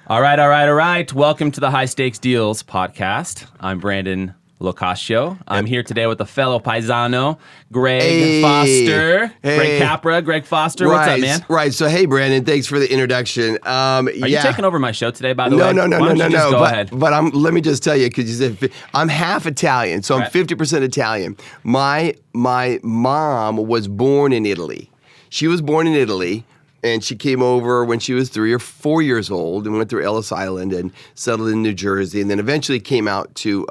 All right. Welcome to the High Stakes Deals podcast. I'm Brandon Locascio. I'm here today with a fellow paisano, Greg Foster. Greg Capra, Greg Foster. What's up, man? Right. So, hey, Brandon, thanks for the introduction. Are you taking over my show today, by the way? No. Go ahead. But let me just tell you, because you said I'm half Italian, so I'm 50% Italian. My mom was born in Italy. She was born in Italy. And she came over when she was 3 or 4 years old and went through Ellis Island and settled in New Jersey, and then eventually came out to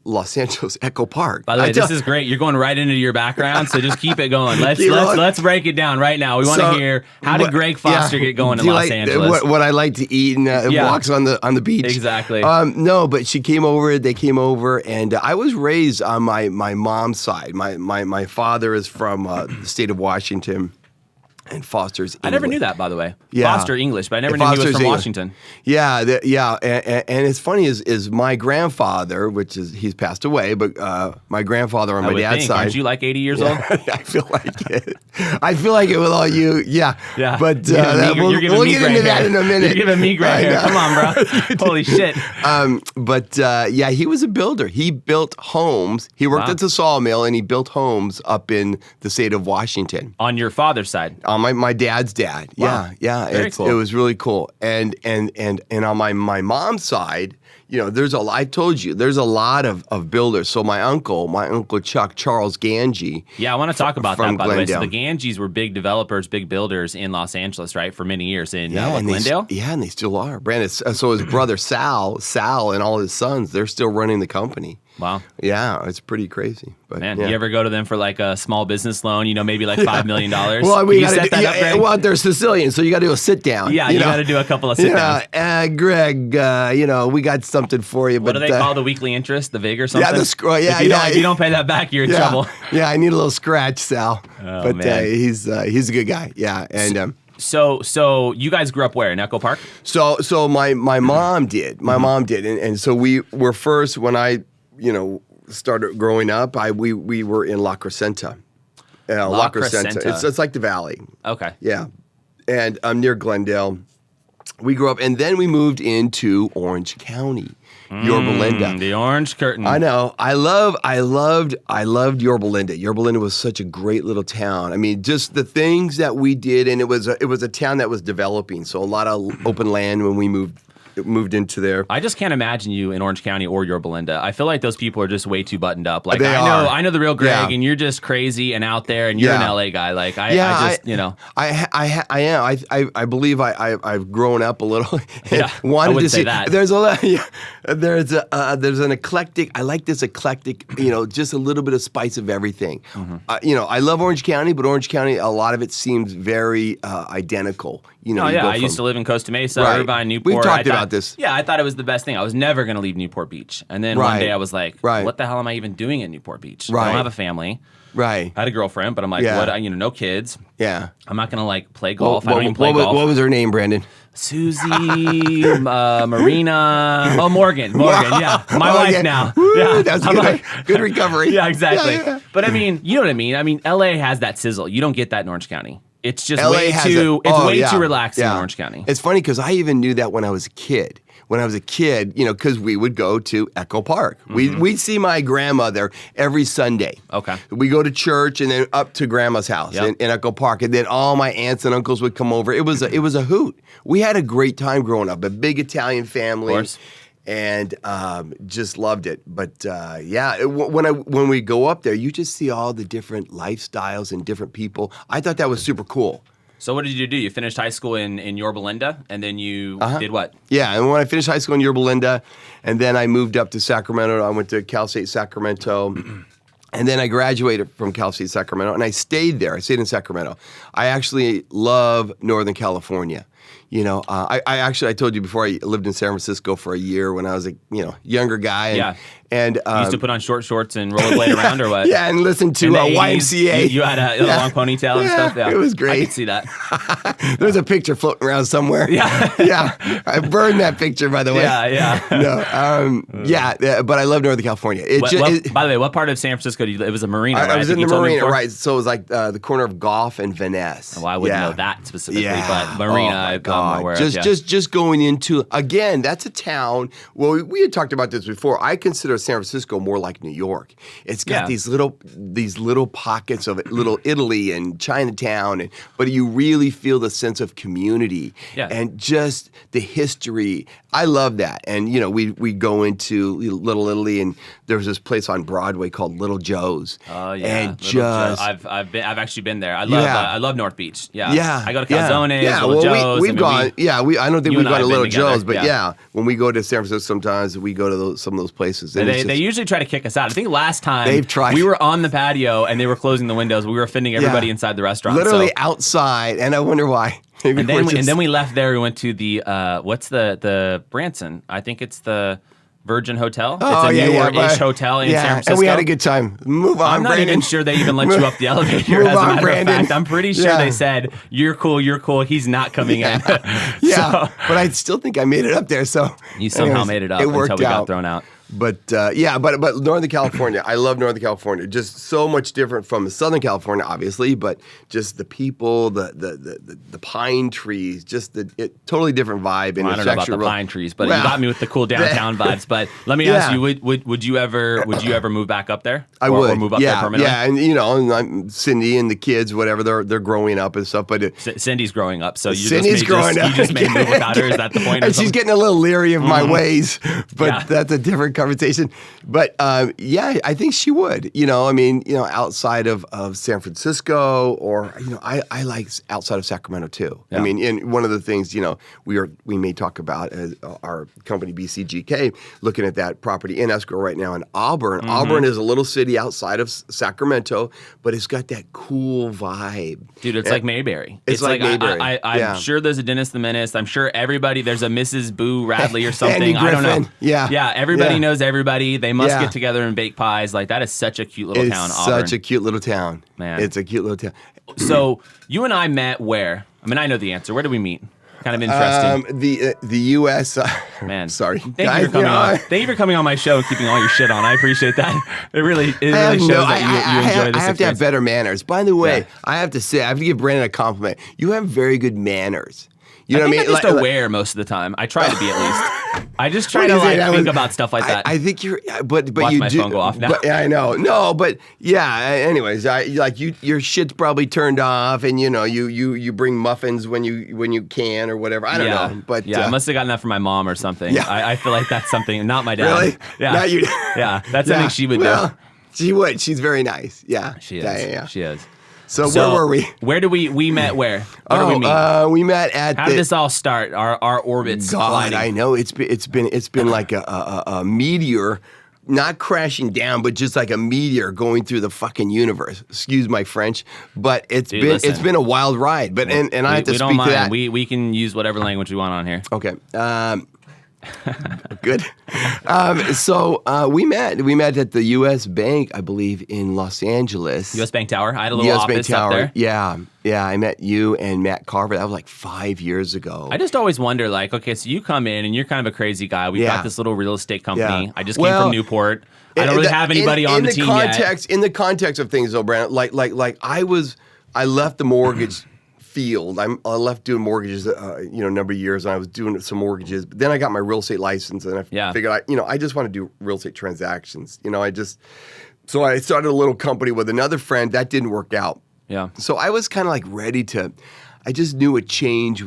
Los Angeles Echo Park. By the way, this is great. You're going right into your background, so just keep it going. Let's break it down right now. We want to hear, how did Greg Foster get going in Los Angeles? What I like to eat and walks on the beach. Exactly. No, but she came over. They came over, and I was raised on my mom's side. My father is from the state of Washington. And Foster's English. I never knew that, by the way. Yeah. Foster English, but I never knew he was from Washington. Yeah, and it's funny is my grandfather, he's passed away, but my grandfather on my dad's side. Aren't you like 80 years old? I feel like it. I feel like it with all you. Yeah. But we'll get into that in a minute. You're giving me gray hair. Come on, bro. Holy shit. He was a builder. He built homes. He worked at the sawmill, and he built homes up in the state of Washington. On your father's side? On my dad's dad. Wow. Yeah. Very cool. It was really cool. And on my mom's side, I told you, there's a lot of builders. So my uncle Chuck, Charles Ganji. Yeah, I want to talk about that, by the way. So the Glendale. Ganjis were big developers, big builders in Los Angeles, right, for many years in Glendale? And they still are. Brandon, so his brother Sal, and all his sons, they're still running the company. Wow. Yeah, it's pretty crazy. But, man, you ever go to them for like a small business loan, maybe like $5 million? Well, they're Sicilian, so you got to do a sit down. Yeah, you got to do a couple of sit downs. Greg, we got something for you. What do they call the weekly interest, the VIG or something? If you don't pay that back, you're in trouble. Yeah, I need a little scratch, Sal. Oh, but man. He's a good guy. Yeah, and. So you guys grew up where, in Echo Park? So my mom did. My mom did, and so we were first when I started growing up. We were in La Crescenta. La Crescenta. It's like the valley. Okay. Yeah, and I'm near Glendale. We grew up, and then we moved into Orange County, Yorba Linda. The Orange Curtain. I know. I loved Yorba Linda. Yorba Linda was such a great little town. I mean, just the things that we did, and it was a town that was developing. So a lot of open land when we moved into there. I just can't imagine you in Orange County or Yorba Linda. I feel like those people are just way too buttoned up. Like I know the real Greg, and you're just crazy and out there, and you're an LA guy. Like I am. I believe I've grown up a little. Yeah, wanted I wouldn't to say see that. There's a lot. Yeah, there's an eclectic. I like this eclectic. Just a little bit of spice of everything. Mm-hmm. I love Orange County, but Orange County, a lot of it seems very identical. I used to live in Costa Mesa, Irvine, Newport. We've talked about this. Yeah, I thought it was the best thing. I was never going to leave Newport Beach. And then one day I was like, what the hell am I even doing in Newport Beach? I don't have a family. Right. I had a girlfriend, but I'm like, what? No kids. Yeah. I'm not going to play golf. I don't even play golf. What was her name, Brandon? Susie, Marina. Oh, Morgan, yeah. My wife now. Woo, yeah. That's good. Good recovery. Yeah, exactly. Yeah. But I mean, you know what I mean? I mean, LA has that sizzle. You don't get that in Orange County. It's just way too relaxing in Orange County. It's funny because I even knew that when I was a kid. Because we would go to Echo Park. Mm-hmm. We'd see my grandmother every Sunday. Okay. We go to church and then up to Grandma's house in Echo Park. And then all my aunts and uncles would come over. It was a hoot. We had a great time growing up. A big Italian family. Of course. And just loved it. But when we go up there, you just see all the different lifestyles and different people. I thought that was super cool. So what did you do? You finished high school in Yorba Linda, and then you did what? Yeah, and when I finished high school in Yorba Linda, and then I moved up to Sacramento. I went to Cal State Sacramento. And then I graduated from Cal State Sacramento, and I stayed there. I stayed in Sacramento. I actually love Northern California. I told you before, I lived in San Francisco for a year when I was a younger guy. And you used to put on short shorts and rollerblade around, or what? Yeah, and listen to YMCA. You had a long ponytail and stuff. Yeah, it was great. I could see that. There's a picture floating around somewhere. Yeah. I burned that picture, by the way. But I love Northern California. By the way, what part of San Francisco did you live? It was a marina, right? I was in the marina, right? So it was like the corner of Gough and Van Ness. Well, I wouldn't know that specifically, but marina I'm aware of, just going into, again, that's a town. Well, we had talked about this before. I consider San Francisco more like New York. It's got these little pockets of Little Italy and Chinatown, but you really feel the sense of community and just the history. I love that. And we go into Little Italy, and there's this place on Broadway called Little Joe's. Oh yeah, and Joe's. I've actually been there. I love North Beach. Yeah, I go to Calzone's, Little Joe's. We've gone. I don't think we've gone to Little Joe's, but when we go to San Francisco, sometimes we go to some of those places. They usually try to kick us out. I think last time we were on the patio and they were closing the windows. We were offending everybody inside the restaurant. Literally outside, and I wonder why. And then we left there. We went to the what's the Branson? I think it's the Virgin Hotel. Oh, it's a newer-ish hotel in San Francisco. And we had a good time. Move on, I'm not Brandon. even sure they even let you up the elevator. As a matter of fact, I'm pretty sure they said, "You're cool. He's not coming in." But I still think I made it up there. So you somehow made it up until we got thrown out. But but Northern California, I love Northern California. Just so much different from Southern California, obviously, but just the people, the pine trees, just totally different vibe. And I don't know about the pine trees, but you got me with the cool downtown vibes. But let me ask you, would you ever move back up there? I would. Or move up there permanently? Yeah, and Cindy and the kids, whatever, they're growing up and stuff. But Cindy's growing up, so you Cindy's growing up. You just made a move without her. Is that the point? And she's getting a little leery of my ways, but that's a different conversation. But I think she would. Outside of San Francisco, or I like outside of Sacramento too. Yeah. I mean, and one of the things we may talk about as our company BCGK looking at that property in escrow right now in Auburn. Mm-hmm. Auburn is a little city outside of Sacramento, but it's got that cool vibe. Dude, it's like Mayberry. It's like Mayberry. I'm sure there's a Dennis the Menace. I'm sure there's a Mrs. Boo Radley or something. Andy Griffin. I don't know. Yeah. Everybody knows everybody. They must get together and bake pies. Like, that is such a cute little town, Auburn. Such a cute little town. Man. It's a cute little town. So, you and I met where? I mean, I know the answer. Where did we meet? Kind of interesting. The U.S. Man, sorry. Thank you for coming on my show and keeping all your shit on. I appreciate that. It really shows that you enjoy this. I have to have better manners. By the way, I have to give Brandon a compliment. You have very good manners. You know what I mean? I'm just aware most of the time. I try to be at least. I just try to think about stuff like that. I think you're, but Watch you my do. phone go off now. But, I know. No, but yeah. Anyways, your shit's probably turned off, and you bring muffins when you can or whatever. I don't know. But I must have gotten that from my mom or something. Yeah. I feel like that's something. Not my dad. Really? Yeah. Not you. Yeah. That's something she would do. She would. She's very nice. Yeah. She is. Yeah. She is. So where were we? Where did we met? Where did we meet? We met at. How did this all start? Our orbits. God, colliding. I know it's been like a meteor, not crashing down, but just like a meteor going through the fucking universe. Excuse my French, but it's been a wild ride. But and I have to speak to that. We can use whatever language we want on here. Okay. Good. So we met at the U.S. Bank, I believe, in Los Angeles. U.S. Bank Tower. I had a little office up there. Yeah. I met you and Matt Carver. That was like 5 years ago. I just always wonder, like, okay, so you come in and you're kind of a crazy guy. We've got this little real estate company. I just came from Newport. I don't really have anybody on the team yet. In the context of things, though, Brandon, like I left the mortgage field. I left doing mortgages, a number of years, and I was doing some mortgages. But then I got my real estate license, and I figured I just want to do real estate transactions. So I started a little company with another friend. That didn't work out. Yeah. So I was kind of like ready to. I just knew a change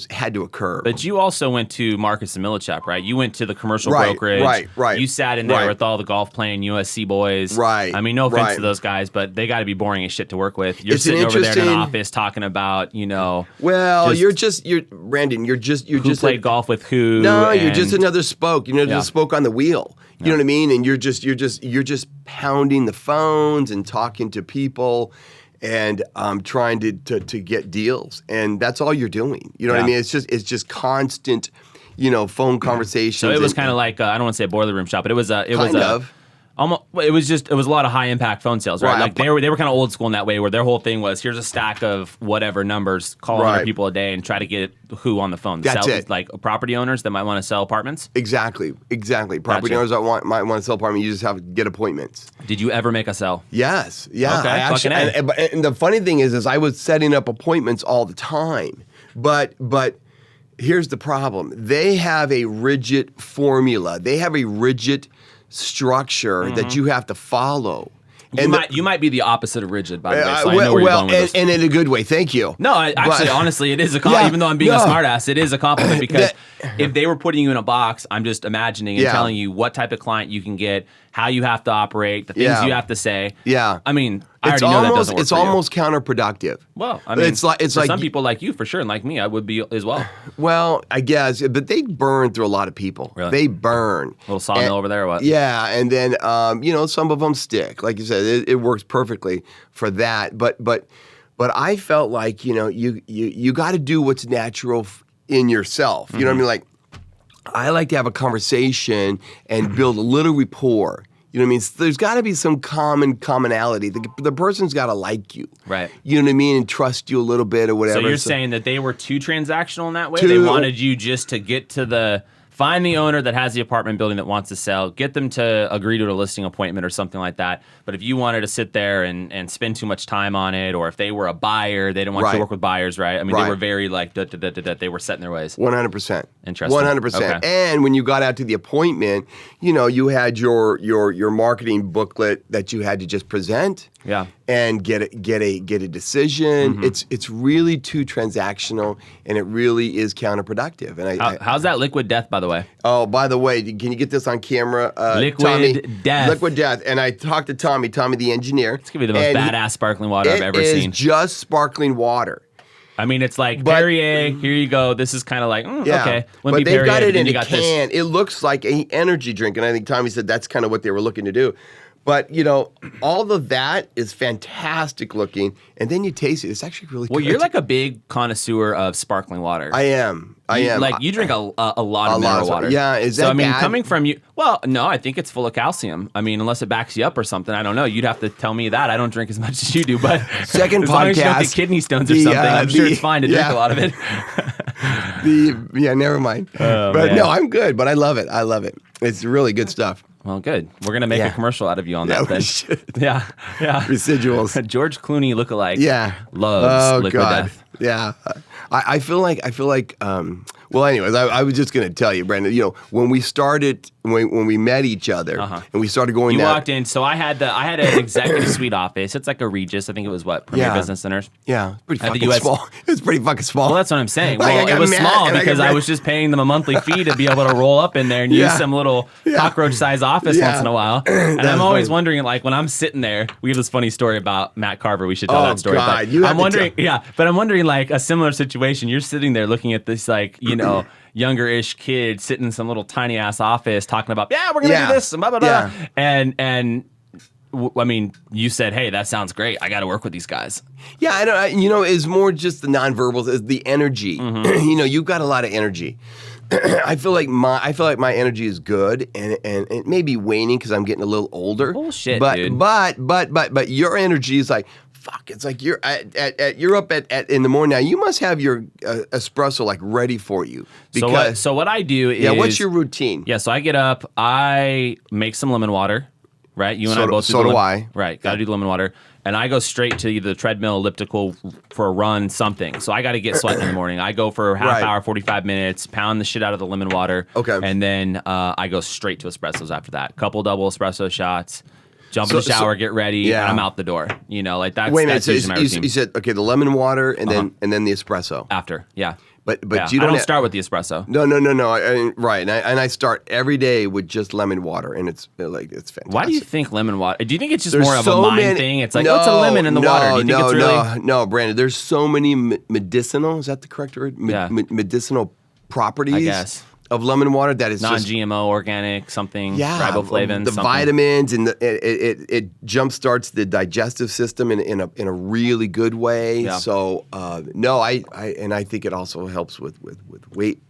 had to occur. But you also went to Marcus and Millichap, right? You went to the commercial brokerage. Right. You sat in there with all the golf playing USC boys. Right. I mean, no offense to those guys, but they got to be boring as shit to work with. You're sitting over there in an office talking about, Well, you're Brandon. You're just played golf with who. No, you're just another spoke. Just spoke on the wheel. You know what I mean? And you're just pounding the phones and talking to people. And trying to get deals, and that's all you're doing. You know what I mean? It's just constant, phone conversations. So it was kind of like I don't want to say a boiler room shop, but it was a lot of high impact phone sales, right? Like they were kind of old school in that way, where their whole thing was here's a stack of whatever numbers, call 100 people a day, and try to get who on the phone. That's it. Like property owners that might want to sell apartments. Exactly. Property owners that might want to sell apartments. You just have to get appointments. Did you ever make a sell? Yes. Yeah. Okay. And the funny thing is I was setting up appointments all the time, but here's the problem. They have a rigid formula. They have a rigid structure that you have to follow. You might be the opposite of rigid, by the way. So I know where you're going with this. And in a good way. Thank you. No, actually, honestly, it is a compliment. Even though I'm being a smartass, it is a compliment because if they were putting you in a box, I'm just imagining and telling you what type of client you can get, how you have to operate, the things you have to say. Yeah. I mean, I already know that doesn't work It's for you. almost counterproductive. Well, I mean, it's like some people like you, for sure, and like me, I would be as well. Well, I guess, but they burn through a lot of people. Really? They burn. Little sawmill over there or what? Yeah, and then, some of them stick. Like you said, it works perfectly for that. But I felt like, you got to do what's natural in yourself. You know what I mean? Like, I like to have a conversation and build a little rapport. You know what I mean? There's got to be some commonality. The person's got to like you. Right. You know what I mean? And trust you a little bit or whatever. So you're saying that they were too transactional in that way? They wanted you just to get to find the owner that has the apartment building that wants to sell, get them to agree to a listing appointment or something like that. But if you wanted to sit there and spend too much time on it, or if they were a buyer, they didn't want you to work with buyers, right? I mean, they were very like, they were set in their ways. 100%. Interesting. 100%. Okay. And when you got out to the appointment, you had your marketing booklet that you had to just present. Yeah. And get a decision. It's really too transactional, and it really is counterproductive. And how's that liquid death, by the way? Oh, by the way, can you get this on camera? Liquid death. Liquid death. And I talked to Tommy the engineer. It's gonna be the most badass sparkling water I've ever seen. It's just sparkling water. I mean, it's like Perrier. Here you go. This is kind of like okay. But they've Perrier, got it in a can. It looks like an energy drink, and I think Tommy said that's kind of what they were looking to do. But, all of that is fantastic looking, and then you taste it. It's actually really good. Well, you're like a big connoisseur of sparkling water. I am. Like, you drink a lot of mineral water. Yeah, is that so, I mean, bad? coming from you, well, no, I think it's full of calcium. I mean, unless it backs you up or something, I don't know. You'd have to tell me that. I don't drink as much as you do, but second as podcast, long as you don't get kidney stones or something, I'm sure it's fine to drink a lot of it. Never mind. Oh, but man. no, I'm good, but I love it. It's really good stuff. Well, good. We're going to make a commercial out of you on that we then. should. Yeah. Residuals. George Clooney lookalike. Yeah. Loves liquid death. Yeah. I feel like, well, anyways, I was just going to tell you, Brandon, when we started, when we met each other and we started going down. You walked in, so I had an executive suite office. It's like a Regis. I think it was Premier Business Centers. Yeah. Pretty fucking small. It's pretty fucking small. Well, that's what I'm saying. Well, it was small because I was just paying them a monthly fee to be able to roll up in there and use some little cockroach-sized office once in a while. And I'm always wondering, like, when I'm sitting there, we have this funny story about Matt Carver. We should tell that story. God. But I'm wondering, like, a similar situation. You're sitting there looking at this, like, younger-ish kid sitting in some little tiny-ass office talking about, we're going to do this, and blah, blah, blah. And I mean, you said, hey, that sounds great. I got to work with these guys. Yeah, I know, it's more just the nonverbals, it's the energy. You've got a lot of energy. I feel like my energy is good, and it may be waning because I'm getting a little older. Bullshit, dude. But your energy is like, fuck, it's like you're you're up at in the morning now. You must have your espresso like ready for you. Because, so what I do is what's your routine? Yeah, so I get up, I make some lemon water, right? You and I both do. So do I. Right, got to do the lemon water. And I go straight to either the treadmill, elliptical, for a run, something. So I got to get sweating in the morning. I go for half hour, 45 minutes, pound the shit out of the lemon water. Okay. And then I go straight to espressos after that. Couple double espresso shots. Jump in the shower, get ready, and I'm out the door. Like that's. Wait a minute. That's usually my routine. You said okay, the lemon water and then the espresso after. Yeah. But you don't start with the espresso. No. Right, and I start every day with just lemon water, and it's fantastic. Why do you think lemon water? Do you think it's just more of a mind thing? It's like, it's a lemon in the water. Do you think it's really? No, Brandon. There's so many medicinal. Is that the correct word? Medicinal properties. I guess. Of lemon water that is non-GMO, organic, something, riboflavin, the vitamins, and it jumpstarts the digestive system in a really good way. Yeah. So I think it also helps with weight,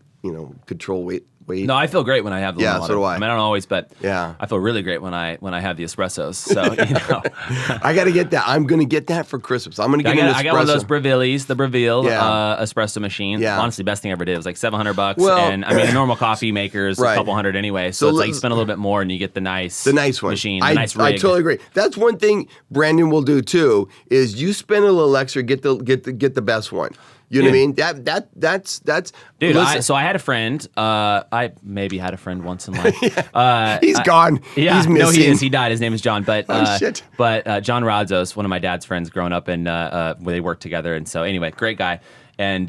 control weight. No, I feel great when I have the lemon water. So do I. I mean, I don't always, but I feel really great when I have the espressos. So I got to get that. I'm going to get that for Christmas. I'm going to get an espresso. I got one of those Bravilles, the Breville espresso machine. Yeah. Honestly, best thing I ever did. It was like $700, and I mean, a normal coffee maker is a couple hundred anyway. So it's like you spend a little bit more and you get the nice one machine, the nice rig. I totally agree. That's one thing Brandon will do too. Is you spend a little extra, get the best one. You know Dude. what I mean? That's Dude, listen, so I had a friend. I maybe had a friend once in life. he's gone. Yeah, he's missing. no, he is. He died. His name is John. But shit. But John Radzos, one of my dad's friends, growing up, and where they worked together. And so anyway, great guy. And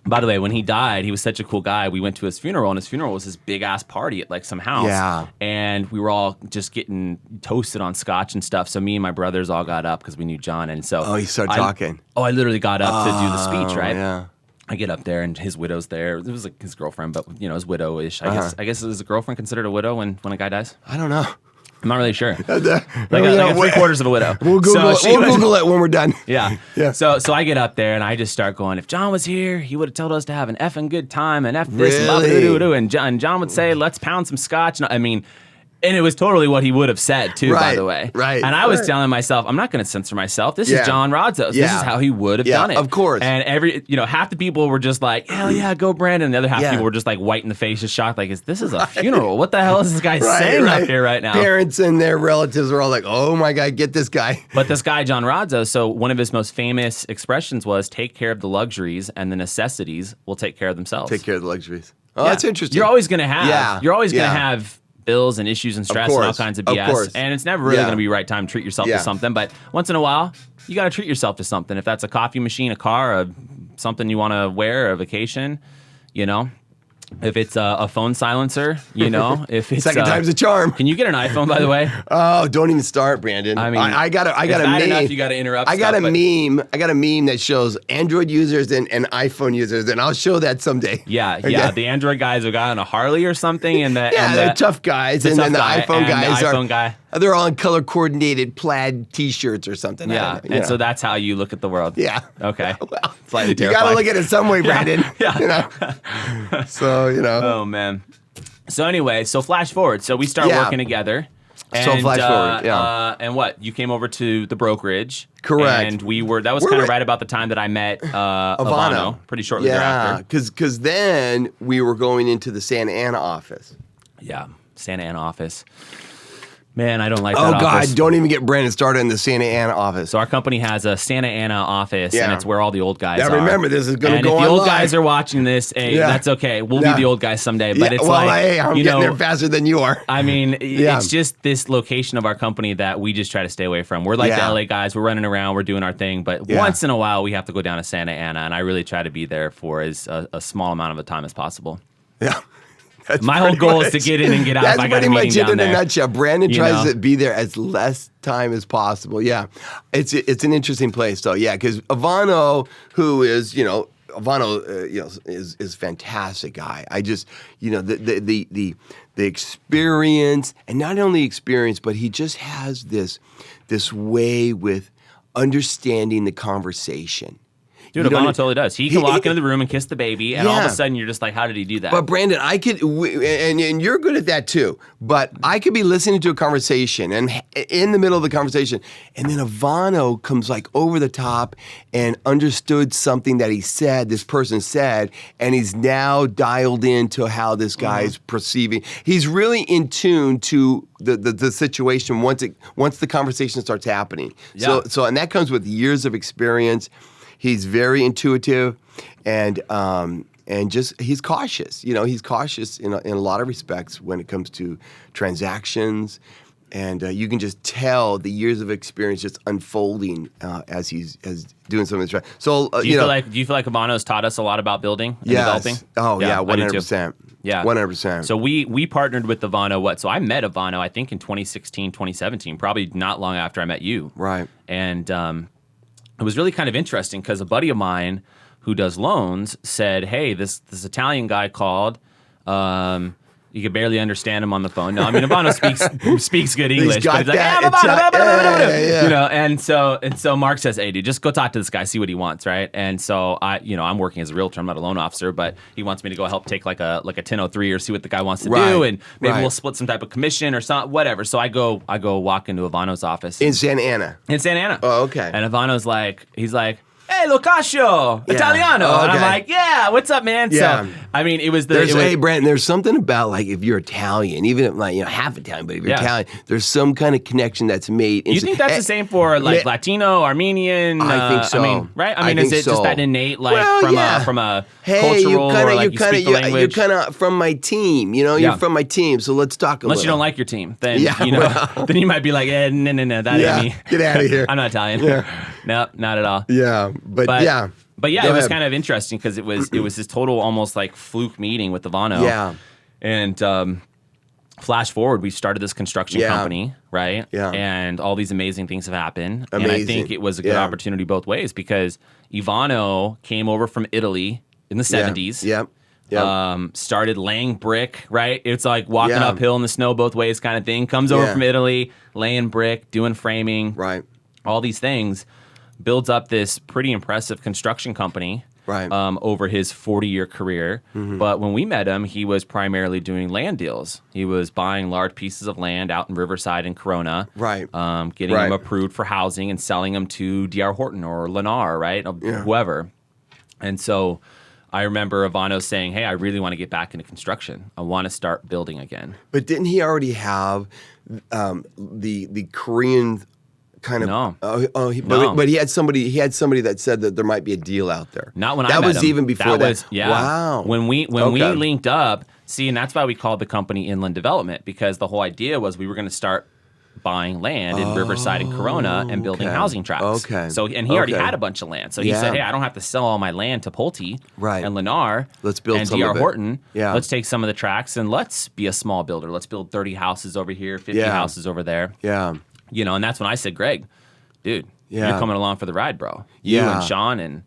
by the way, when he died, he was such a cool guy. We went to his funeral, and his funeral was this big ass party at like some house. Yeah. And we were all just getting toasted on scotch and stuff. So me and my brothers all got up because we knew John. And so you started talking. I literally got up to do the speech, right? Yeah. I get up there and his widow's there. It was like his girlfriend, but his widow-ish. I guess is a girlfriend considered a widow when a guy dies? I don't know. I'm not really sure. like Yeah, a 3/4 of a widow. We'll Google it. We'll Google it when we're done. Yeah. Yeah. So I get up there and I just start going, if John was here, he would have told us to have an effing good time and F this and blah, blah, Really? blah, blah, and John would say, let's pound some scotch. And I mean, and it was totally what he would have said too, by Right, the way. right, And I was right. telling myself, I'm not going to censor myself. This Yeah. is John Radzos. This Yeah. is how he would have Yeah, done it. of course. And half the people were just like, hell yeah, go Brandon. And the other half Yeah. people were just like white in the face, just shocked, like, this is a funeral. What the hell is this guy saying up here right now? Parents and their relatives are all like, "Oh my God, get this guy." But this guy, John Radzos, so one of his most famous expressions was, take care of the luxuries and the necessities will take care of themselves. Take care of the luxuries. Oh, Yeah. that's interesting. You're always going to have, Yeah. you're always going to Yeah. have bills and issues and stress and all course. kinds of Of BS. course. And it's never really Yeah. going to be the right time to treat yourself Yeah. to something. But once in a while, you got to treat yourself to something. If that's a coffee machine, a car, something you want to wear, a vacation, if it's a phone silencer, if it's Second time's a charm. Can you get an iPhone, by the way? Oh, don't even start, Brandon. I mean, I got a it's bad meme. enough you got to interrupt. I got stuff, but- I got a meme that shows Android users and iPhone users, and I'll show that someday. Yeah, Okay? yeah. The Android guys have got on a Harley or something, and They're tough guys, and then the iPhone guys guy. they're all in color coordinated plaid T-shirts or something. Yeah, and so that's how you look at the world. Yeah. Okay. Well, Slightly you got to terrifying. look at it some way, Brandon. Yeah. So Oh man. So anyway, so flash forward. So we start Yeah. working together. So And, flash forward, yeah. And what? You came over to the brokerage. Correct. And that was We're kind of right- right about the time that I met Abano, pretty shortly Yeah, thereafter. because then we were going into the Santa Ana office. Yeah. Santa Ana office. Man, I don't like Oh that God, office. don't even get Brandon started in the Santa Ana office. So our company has a Santa Ana office, and Yeah. it's where all the old guys Now are. remember, this is gonna and go if the on old live. guys are watching this, hey, Yeah. that's okay. We'll Yeah. be the old guys someday. But it's well, like, hey, I'm getting there faster than you are. I mean, Yeah. it's just this location of our company that we just try to stay away from. We're like Yeah. the LA guys. We're running around. We're doing our thing. But Yeah. once in a while, we have to go down to Santa Ana, and I really try to be there for as a small amount of the time as possible. Yeah. That's My whole pretty goal much- is to get in and get out. That's If I got pretty a much meeting it down in there. a nutshell. Brandon You tries know? to be there as less time as possible. Yeah, it's an interesting place. So yeah, because Abano, who is Abano, is a fantastic guy. I just the experience, and not only experience, but he just has this way with understanding the conversation. Dude, You know Abano what I mean? totally does. He can walk into the room and kiss the baby, and all of Yeah. a sudden you're just like, how did he do that? But Brandon, and you're good at that too. But I could be listening to a conversation, and in the middle of the conversation, and then Abano comes like over the top and understood something that this person said, and he's now dialed into how this guy's perceiving. He's really in tune to the situation once the conversation starts happening. Yeah. So and that comes with years of experience. He's very intuitive, and just he's cautious. He's cautious in a lot of respects when it comes to transactions, and you can just tell the years of experience just unfolding as he's doing some of this. So do you feel like Abano's taught us a lot about building and developing? Oh yeah, I do too. 100%. Yeah. 100%. So we partnered with Abano. So I met Abano, I think in 2016, 2017, probably not long after I met you. Right. And it was really kind of interesting because a buddy of mine who does loans said, hey, this Italian guy called. You could barely understand him on the phone. No, I mean, Abano speaks good English. got but he's like, that Abano, Italian- yeah. And so Mark says, hey, dude, just go talk to this guy, see what he wants, right? And so I'm working as a realtor. I'm not a loan officer, but he wants me to go help take like a 1003 or see what the guy wants to do, and maybe we'll split some type of commission or something, whatever. So I go walk into Abano's office In Santa Ana. in Santa Ana. Oh, okay. And Ivano's he's like, hey, hey, Locascio, Italiano. Oh, And I'm okay. like, yeah, what's up, man? Yeah. So, I mean, it was the... Hey, Brandon, there's something about like if you're Italian, even if like half Italian, but if you're Italian, there's some kind of connection that's made. You think that's the same for like Latino, Armenian? I think so. I mean, right? I mean, is it just that innate like from a hey, cultural or like you speak the language? You're kind of from my team, you're from my team, so let's talk a little. Unless you don't like your team, then then you might be like, no, that ain't me. Get out of here. I'm not Italian. No, not at all. Yeah, but yeah. But yeah, it was kind of interesting because it was this total almost like fluke meeting with Abano. Yeah. And flash forward, we started this construction company, right? Yeah. And all these amazing things have happened. Amazing. And I think it was a good opportunity both ways because Abano came over from Italy in the 70s. Yep. Started laying brick, right? It's like walking uphill in the snow both ways kind of thing. Comes over from Italy, laying brick, doing framing. Right. All these things. Builds up this pretty impressive construction company over his 40-year career. Mm-hmm. But when we met him, he was primarily doing land deals. He was buying large pieces of land out in Riverside and Corona, getting them approved for housing and selling them to D.R. Horton or Lennar, right? Whoever. And so I remember Abano saying, hey, I really want to get back into construction. I want to start building again. But didn't he already have the Korean kind of but he had somebody that said that there might be a deal out there. Not when I met him. That was even before that. Wow. When we linked up, and that's why we called the company Inland Development, because the whole idea was we were going to start buying land in Riverside and Corona and building housing tracts. So he already had a bunch of land. So he said, hey, I don't have to sell all my land to Pulte and Lennar let's build and some D.R. of it. Horton. Let's take some of the tracts and let's be a small builder. Let's build 30 houses over here, 50 houses over there. Yeah. And that's when I said, Greg, dude, you're coming along for the ride, bro. You and Shawn and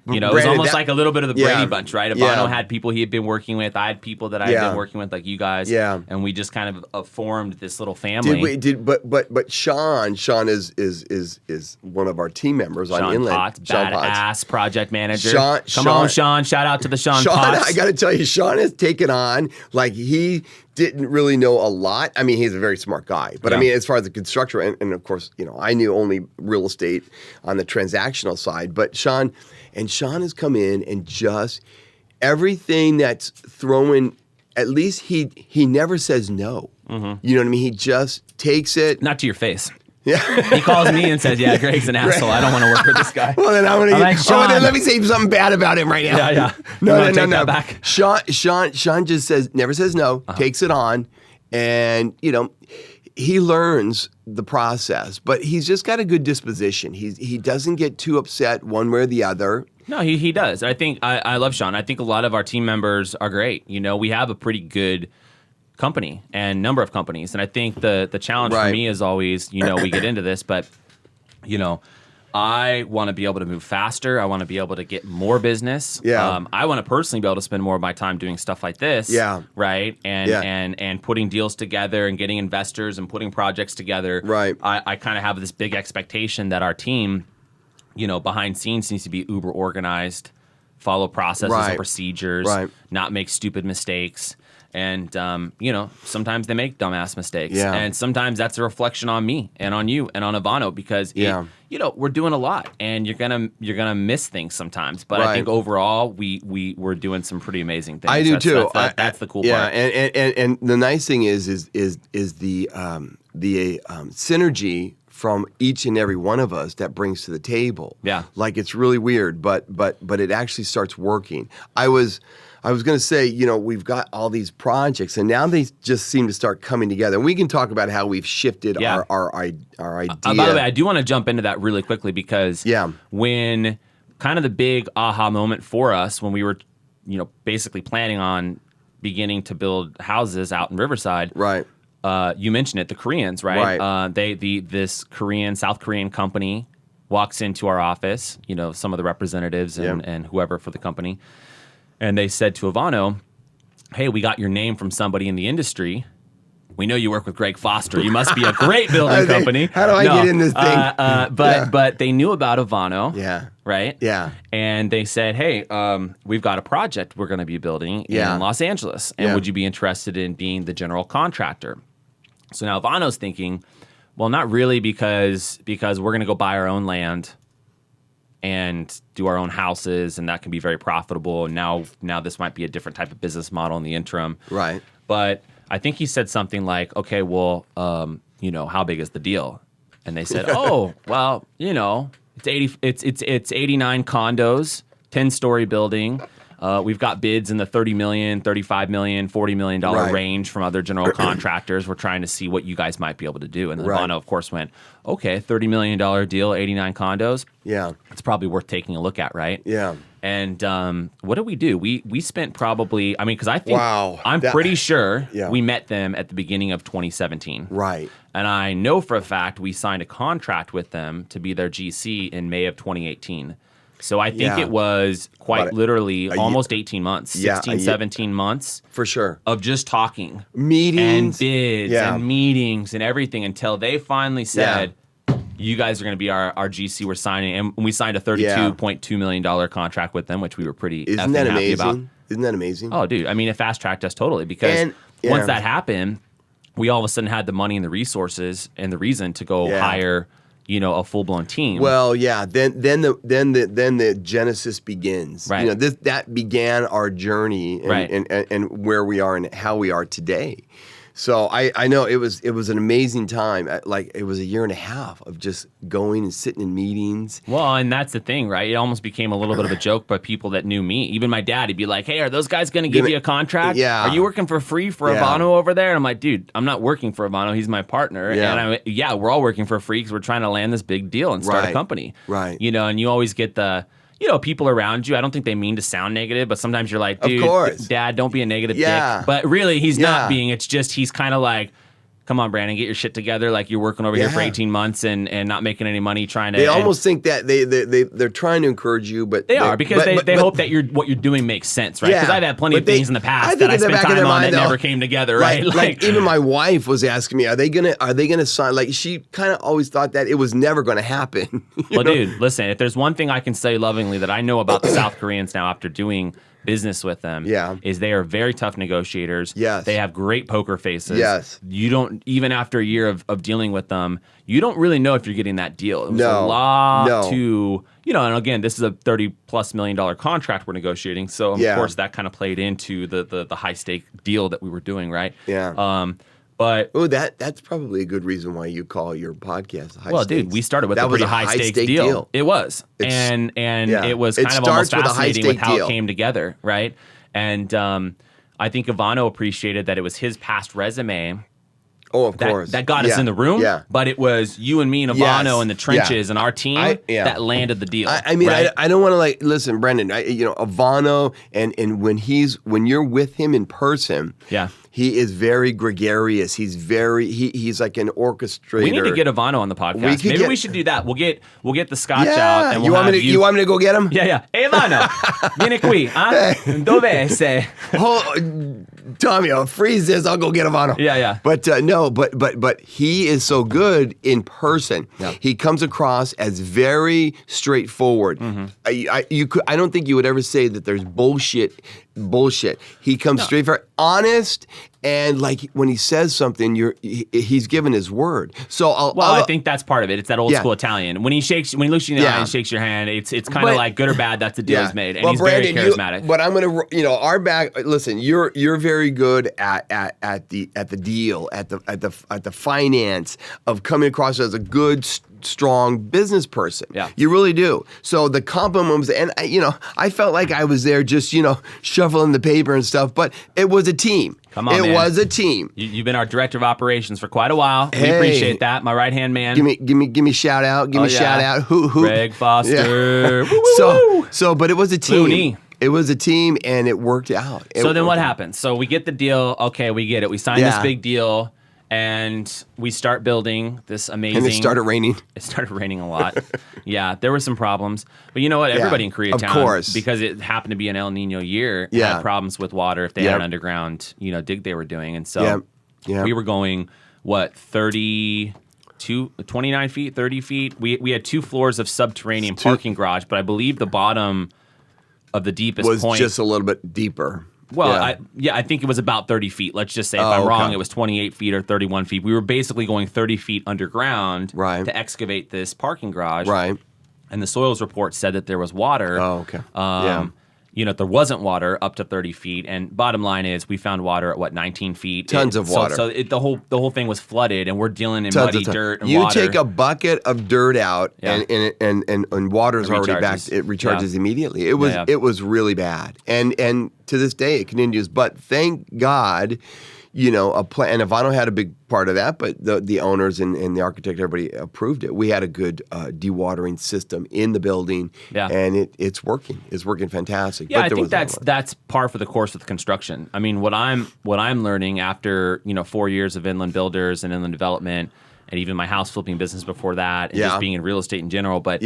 it was almost like a little bit of the Brady Bunch, right? Abano had people he had been working with. I had people that I had been working with, like you guys. Yeah. And we just kind of formed this little family. But Shawn is one of our team members on Inland. Potts, badass project manager. Come on, Shawn. Shout out to the Shawn Potts. I got to tell you, Shawn has taken on, like he didn't really know a lot. I mean, he's a very smart guy. But I mean, as far as the construction, and of course, I knew only real estate on the transactional side. But Shawn has come in and just everything that's thrown, at least he never says no. Mm-hmm. You know what I mean? He just takes it. Not to your face. Yeah. He calls me and says, yeah, Greg's an asshole. I don't want to work with this guy. Well, then I'm going to let me say something bad about him right now. Yeah. No. Back. Shawn just never says no, takes it on, and, he learns the process, but he's just got a good disposition. He doesn't get too upset one way or the other. No, he does. I think I love Shawn. I think a lot of our team members are great. We have a pretty good company and number of companies, and I think the challenge for me is always, we get into this, but I want to be able to move faster. I want to be able to get more business. Yeah. I want to personally be able to spend more of my time doing stuff like this. Yeah. Right. And putting deals together and getting investors and putting projects together. Right. I kind of have this big expectation that our team, behind scenes needs to be uber organized, follow processes and procedures, not make stupid mistakes. And, sometimes they make dumbass mistakes. Yeah. And sometimes that's a reflection on me and on you and on Abano because, we're doing a lot and you're gonna miss things sometimes. But I think overall, we're doing some pretty amazing things. I do too. That's the cool part. Yeah, and the nice thing is the synergy from each and every one of us that brings to the table. Yeah. Like it's really weird, but it actually starts working. I was going to say, we've got all these projects, and now they just seem to start coming together. And we can talk about how we've shifted our idea. By the way, I do want to jump into that really quickly because when kind of the big aha moment for us when we were, basically planning on beginning to build houses out in Riverside. Right. You mentioned it, the Koreans, right? This South Korean company walks into our office, some of the representatives and whoever for the company. And they said to Abano, hey, we got your name from somebody in the industry. We know you work with Greg Foster. You must be a great building company. How do I get in this thing? But they knew about Abano. Yeah. Right? Yeah. And they said, hey, we've got a project we're going to be building in Los Angeles. And would you be interested in being the general contractor? So now Abano's thinking, well, not really because we're going to go buy our own land and do our own houses, and that can be very profitable. And now this might be a different type of business model in the interim. Right. But I think he said something like, okay, well, how big is the deal? And they said, oh, well, it's 89 condos, 10-story building. We've got bids in the $30 million, $35 million, $40 million range from other general contractors. We're trying to see what you guys might be able to do. And then Abano, of course, went, okay, $30 million deal, 89 condos. Yeah. It's probably worth taking a look at, right? Yeah. And what did we do? We spent probably, because I think, I'm that, pretty sure yeah. we met them at the beginning of 2017. Right. And I know for a fact we signed a contract with them to be their GC in May of 2018. So I think it was quite literally almost 18 months, 16, 17 months. For sure. Of just talking. Meetings. And bids and meetings and everything until they finally said, you guys are going to be our GC. We're signing. And we signed a $32.2 million contract with them, which we were pretty Isn't that happy amazing? about. Isn't that amazing? Oh, dude. It fast-tracked us totally because once that happened, we all of a sudden had the money and the resources and the reason to go hire a full-blown team. Well, yeah. Then the genesis begins. Right. That began our journey and where we are and how we are today. So I know it was an amazing time. Like it was a year and a half of just going and sitting in meetings. Well, and that's the thing, right? It almost became a little bit of a joke by people that knew me. Even my dad, he'd be like, "Hey, are those guys going to give you a contract? Yeah. Are you working for free for Abano over there?" And I'm like, "Dude, I'm not working for Abano. He's my partner." Yeah. And we're all working for free because we're trying to land this big deal and start a company. Right. And you always get the people around you. I don't think they mean to sound negative, but sometimes you're like, dude, of course. Dad, don't be a negative dick. But really, he's not being. It's just he's kind of like, come on, Brandon, get your shit together. Like you're working over here for 18 months and not making any money trying to. They almost think that they're trying to encourage you, but they are because they hope that what you're doing makes sense, right? Because I've had plenty of things in the past that I spent time on that never came together, right? Like even my wife was asking me, are they gonna sign? Like she kind of always thought that it was never going to happen. Well, dude, listen, if there's one thing I can say lovingly that I know about the South Koreans now after doing business with them is they are very tough negotiators. Yes. They have great poker faces. Yes. You don't, even after a year of dealing with them, you don't really know if you're getting that deal. It was a lot to, and again, this is a $30+ million contract we're negotiating. So, of course, that kind of played into the high stake deal that we were doing, right? Yeah. But that's probably a good reason why you call your podcast high stakes. Dude, we started with a pretty high stakes deal. It was, and it was kind of almost fascinating with how it came together, right? And I think Abano appreciated that it was his past resume. Oh, of course. That got us in the room, but it was you and me and Abano in the trenches and our team that landed the deal. I mean, right? I don't want to listen, Brendan. Abano and when you're with him in person, he is very gregarious. He's like an orchestrator. We need to get Abano on the podcast. Maybe we should do that. We'll get the scotch out. And you want me to go get him? Yeah. Hey, Abano, vieni qui. Dove sei? Tommy, I'll freeze this. I'll go get Abano. Yeah. But but he is so good in person. Yeah. He comes across as very straightforward. Mm-hmm. I don't think you would ever say that there's bullshit. He comes straight for honest, and like when he says something, he's given his word. So I think that's part of it. It's that old school Italian. When he looks you in the eye and shakes your hand, it's kind of like good or bad. That's the deal is made, and he's Brandon, very charismatic. But I'm gonna, our back. Listen, you're very good at the deal, at the finance of coming across as a good, strong business person. Yeah. You really do. So the compliments, and I felt like I was there just, shuffling the paper and stuff, but it was a team. Come on, It man. was a team. You've been our director of operations for quite a while. Hey. We appreciate that. My right-hand man. Give me shout out. Give me shout out. Who? Greg Foster. Yeah. But it was a team. Clooney. It was a team, and it worked out. So then what happens? So we get the deal. Okay, we get it. We sign this big deal, and we start building this amazing... And it started raining. It started raining a lot. Yeah, there were some problems. But you know what? Everybody in Koreatown, of course, because it happened to be an El Nino year, had problems with water if they had an underground dig they were doing. And so we were going, 29 feet, 30 feet? We had 2 floors of subterranean parking garage, but I believe the bottom of the deepest was point... just a little bit deeper. Well, I think it was about 30 feet. Let's just say, if I'm wrong, it was 28 feet or 31 feet. We were basically going 30 feet underground to excavate this parking garage. Right. and the soils report said that there was water. Oh, okay. Yeah. There wasn't water up to 30 feet, and bottom line is we found water at 19 feet. Tons of water. So the whole thing was flooded, and we're dealing in Tons muddy dirt and you water. take a bucket of dirt out, and water's already back. It recharges immediately. It was really bad, and to this day it continues. But thank God. And Abano had a big part of that, but the owners and the architect, everybody approved it. We had a good dewatering system in the building, and it's working. It's working fantastic. Yeah, but I think that's par for the course with construction. I mean, what I'm learning after 4 years of inland builders and inland development, and even my house flipping business before that, and just being in real estate in general, but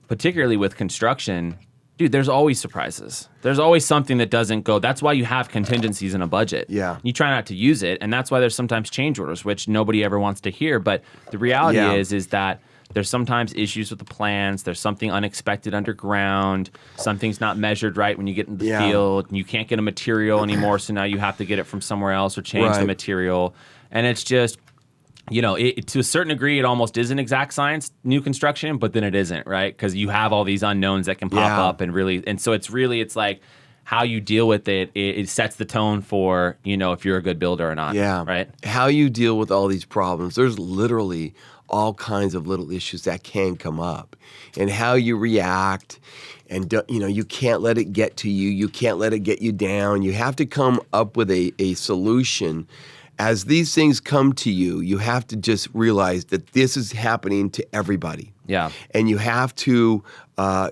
particularly with construction. Dude, there's always surprises. There's always something that doesn't go. That's why you have contingencies in a budget. Yeah. You try not to use it, and that's why there's sometimes change orders, which nobody ever wants to hear. But the reality is that there's sometimes issues with the plans. There's something unexpected underground. Something's not measured right when you get in the field. And you can't get a material anymore, so now you have to get it from somewhere else or change the material. And it's just... to a certain degree, it almost is an exact science, new construction, but then it isn't, right? Because you have all these unknowns that can pop up and so it's like how you deal with it. It sets the tone for, if you're a good builder or not, right? How you deal with all these problems. There's literally all kinds of little issues that can come up, and how you react. And you can't let it get to you. You can't let it get you down. You have to come up with a solution. As these things come to you, you have to just realize that this is happening to everybody. Yeah. And you have to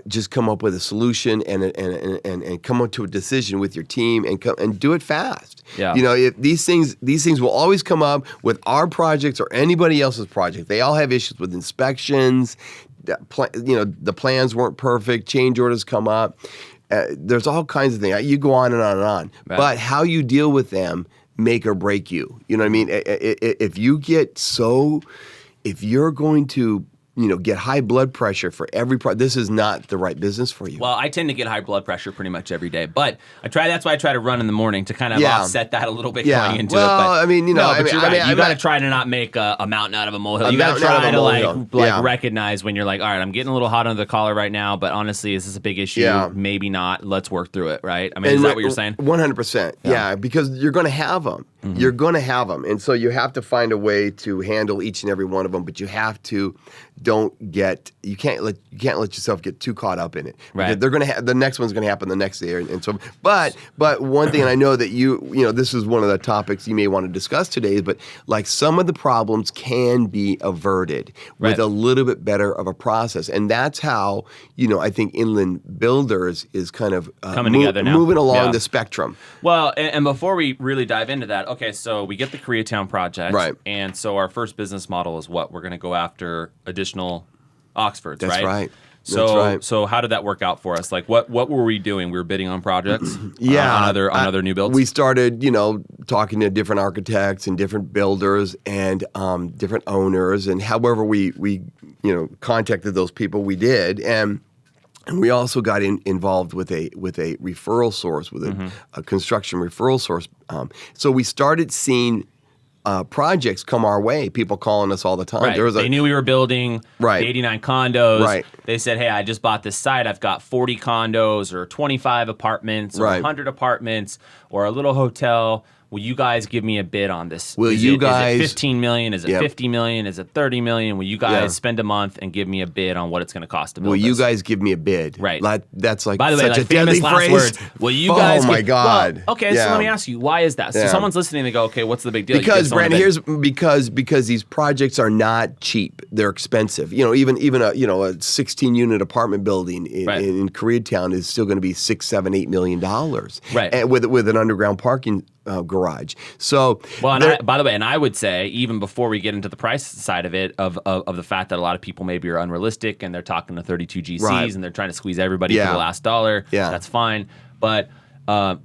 just come up with a solution and come up to a decision with your team and do it fast. Yeah. These things will always come up with our projects or anybody else's project. They all have issues with inspections. The plans weren't perfect. Change orders come up. There's all kinds of things. You go on and on and on. Right. But how you deal with them make or break you. You know what I mean? If you're going to, get high blood pressure for every this is not the right business for you. Well, I tend to get high blood pressure pretty much every day, but that's why I try to run in the morning to kind of offset that a little bit going into it. But, you're right. You got to try to not make a mountain out of a molehill. You got to try to recognize when you're like, all right, I'm getting a little hot under the collar right now, but honestly, is this a big issue? Yeah. Maybe not. Let's work through it, right? I mean, is that what you're saying? 100%. Yeah, because you're going to have them. Mm-hmm. You're going to have them, and so you have to find a way to handle each and every one of them. But you have to you can't let yourself get too caught up in it. Right. They're going to the next one's going to happen the next day, and so. But one thing, and I know that this is one of the topics you may want to discuss today. But like some of the problems can be averted with a little bit better of a process, and that's how I think inland builders is kind of coming together now, moving along the spectrum. Well, and before we really dive into that, okay, so we get the Koreatown project, right? And so our first business model is what? We're going to go after additional Oxfords, That's right? So how did that work out for us? Like what were we doing? We were bidding on projects, on other new builds. We started, talking to different architects and different builders and different owners, and however we contacted those people, we did, and we also got involved with a referral source, with a construction referral source. So we started seeing projects come our way, people calling us all the time. Right. They knew we were building 89 condos. Right. They said, hey, I just bought this site. I've got 40 condos or 25 apartments or 100 apartments or a little hotel. Will you guys give me a bid on this? Is it 15 million? Is it 50 million? Is it 30 million? Will you guys spend a month and give me a bid on what it's going to cost to build Will this? you guys give me a bid? Right. That's like By the way, such a deadly phrase. Words. Will you guys? Oh my God. Well, okay, so let me ask you, why is that? So someone's listening, they go, okay, what's the big deal? Because Brandon, because these projects are not cheap. They're expensive. Even a 16 unit apartment building in Koreatown is still going to be $6, $7, $8 million. Right. And with an underground parking garage. So by the way, and I would say even before we get into the price side of it, of the fact that a lot of people maybe are unrealistic and they're talking to 32 GCs and they're trying to squeeze everybody for the last dollar. Yeah. That's fine, but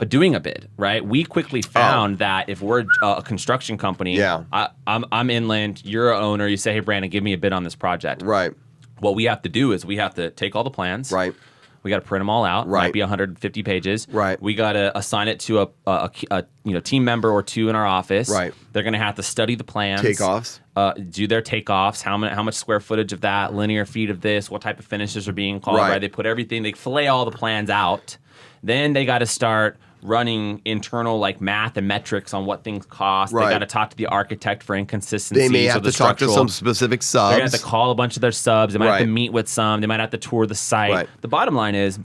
doing a bid, right? We quickly found that if we're a construction company, I'm inland, you're an owner, you say, hey Brandon, give me a bid on this project. Right. What we have to do is we have to take all the plans. Right. We got to print them all out. Right. Might be 150 pages. Right. We got to assign it to a team member or two in our office. Right. They're going to have to study the plans. Takeoffs. Do their takeoffs. How much square footage of that? Linear feet of this? What type of finishes are being called? Right. Right. They put everything. They fillet all the plans out. Then they got to start running internal like math and metrics on what things cost. Right. They got to talk to the architect for inconsistencies. They may have to talk to some specific subs. They're going to have to call a bunch of their subs. They might have to Right. meet with some. They might have to tour the site. Right. The bottom line is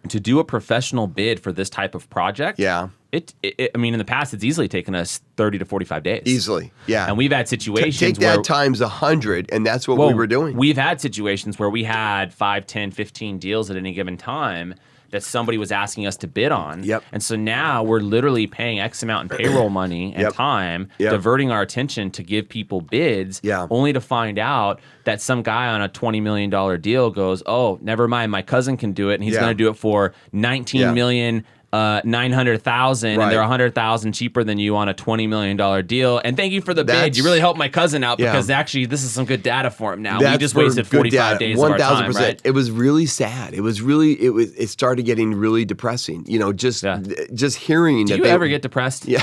to do a professional bid for this type of project. Yeah. I mean, in the past, it's easily taken us 30 to 45 days. Easily, yeah. And we've had situations Take where... that times 100, and that's what we were doing. We've had situations where we had 5, 10, 15 deals at any given time that somebody was asking us to bid on. Yep. And so now we're literally paying X amount in payroll money and Yep. time, Yep. diverting our attention to give people bids, Yeah. only to find out that some guy on a $20 million deal goes, oh, never mind, my cousin can do it, and he's Yeah. going to do it for $19,900,000, Right. and they're $100,000 cheaper than you on a $20 million deal. And thank you for the bid. That's- You really helped my cousin out Yeah. because actually this is some good data for him now. That's We just for wasted good 45 data. days of our time, 1000%. right? It was really sad. It started getting really depressing. You know, just hearing that Do you ever get depressed? Yeah.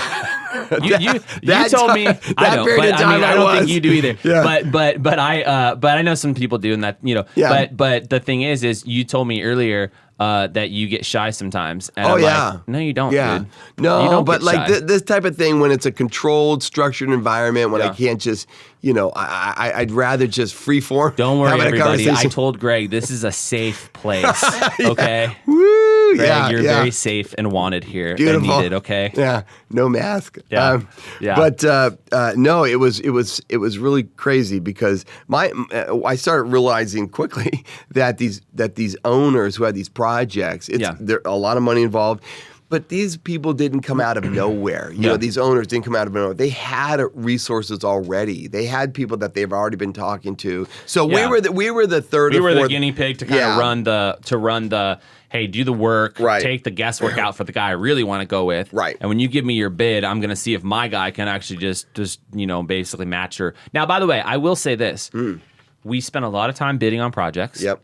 You That told me time- I that don't, period but of time I don't I think was. you do either. Yeah. But I know some people do, and that Yeah. But the thing is you told me earlier that you get shy sometimes. And Oh, I'm yeah. like, no, you don't. Yeah. Dude. No, You don't but get like shy. this type of thing, when it's a controlled, structured environment, when I Yeah. can't just, I'd rather just free form. Don't worry, having a everybody. I conversation. told Greg this is a safe place. Okay. Woo! Greg, yeah, you're yeah. very safe and wanted here Beautiful. and needed. Okay. Yeah, no mask. Yeah. Yeah. But no, it was really crazy because I started realizing quickly that these owners who had these projects, there a lot of money involved. But these people didn't come out of nowhere. You know, these owners didn't come out of nowhere. They had resources already. They had people that they've already been talking to. So Yeah. we were the third. We or were the fourth, guinea pig to kind of run the hey, do the work, Right. take the guesswork out for the guy I really want to go with. Right. And when you give me your bid, I'm going to see if my guy can actually just basically match your. Now, by the way, I will say this. We spent a lot of time bidding on projects. Yep.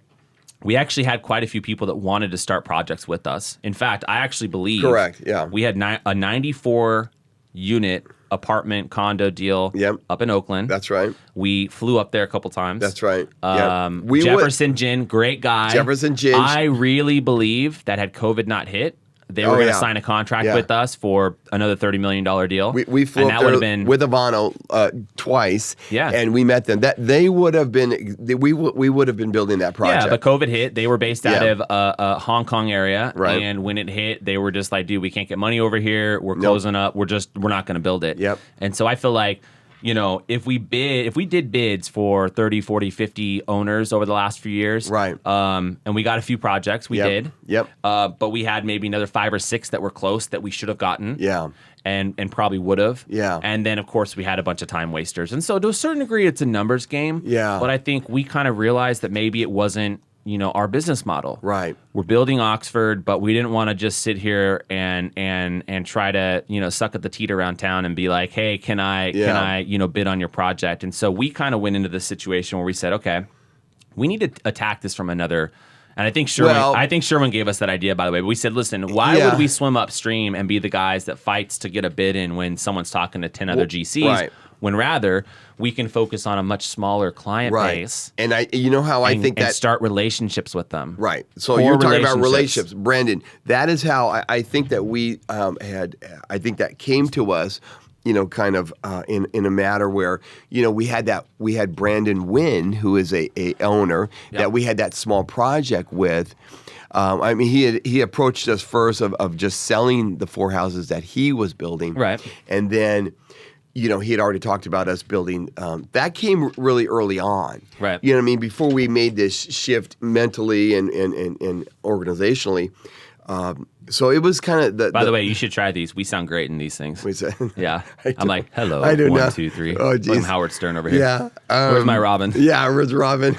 We actually had quite a few people that wanted to start projects with us. In fact, I actually believe Correct, yeah. we had a 94 unit apartment condo deal up in Oakland. That's right. We flew up there a couple times. That's right. Jefferson Gin, great guy. Jefferson Gin. I really believe that had COVID not hit, they were going to sign a contract with us for another $30 million deal. We flew and up that would there have been with Abano twice, Yeah. and we met them. That they would have been, we would have been building that project. Yeah, but COVID hit. They were based out Yeah. of Hong Kong area, Right. and when it hit, they were just like, "Dude, we can't get money over here. We're closing up. We're not going to build it." Yep. And so I feel like, if we did bids for 30, 40, 50 owners over the last few years, Right. And we got a few projects, we did. Yep. But we had maybe another 5 or 6 that were close that we should have gotten. Yeah. And probably would have. Yeah. And then, of course, we had a bunch of time wasters. And so to a certain degree, it's a numbers game. Yeah. But I think we kind of realized that maybe it wasn't, our business model. Right. We're building Oxford, but we didn't want to just sit here and try to, suck at the teat around town and be like, hey, can I bid on your project? And so we kind of went into this situation where we said, okay, we need to attack this from another. And I think Sherwin gave us that idea, by the way. But we said, listen, why would we swim upstream and be the guys that fights to get a bid in when someone's talking to 10 other GCs? Right. When rather we can focus on a much smaller client base, And I think that start relationships with them. Right. So Core you're talking about relationships. relationships, Brandon. That is how I think that we had. I think that came to us, kind of in a matter where we had Brandon Wynn, who is a owner that we had that small project with. I mean, he approached us first of just selling the 4 houses that he was building, Right. and then. He had already talked about us building. That came really early on. Right. You know what I mean? Before we made this shift mentally and organizationally. So it was kind of By the way, you should try these. We sound great in these things. We said, Yeah. I I'm like, hello. I do 1, not. 2, 3. Oh, I'm geez. Howard Stern over here. Yeah. Where's my Robin? Yeah, where's Robin?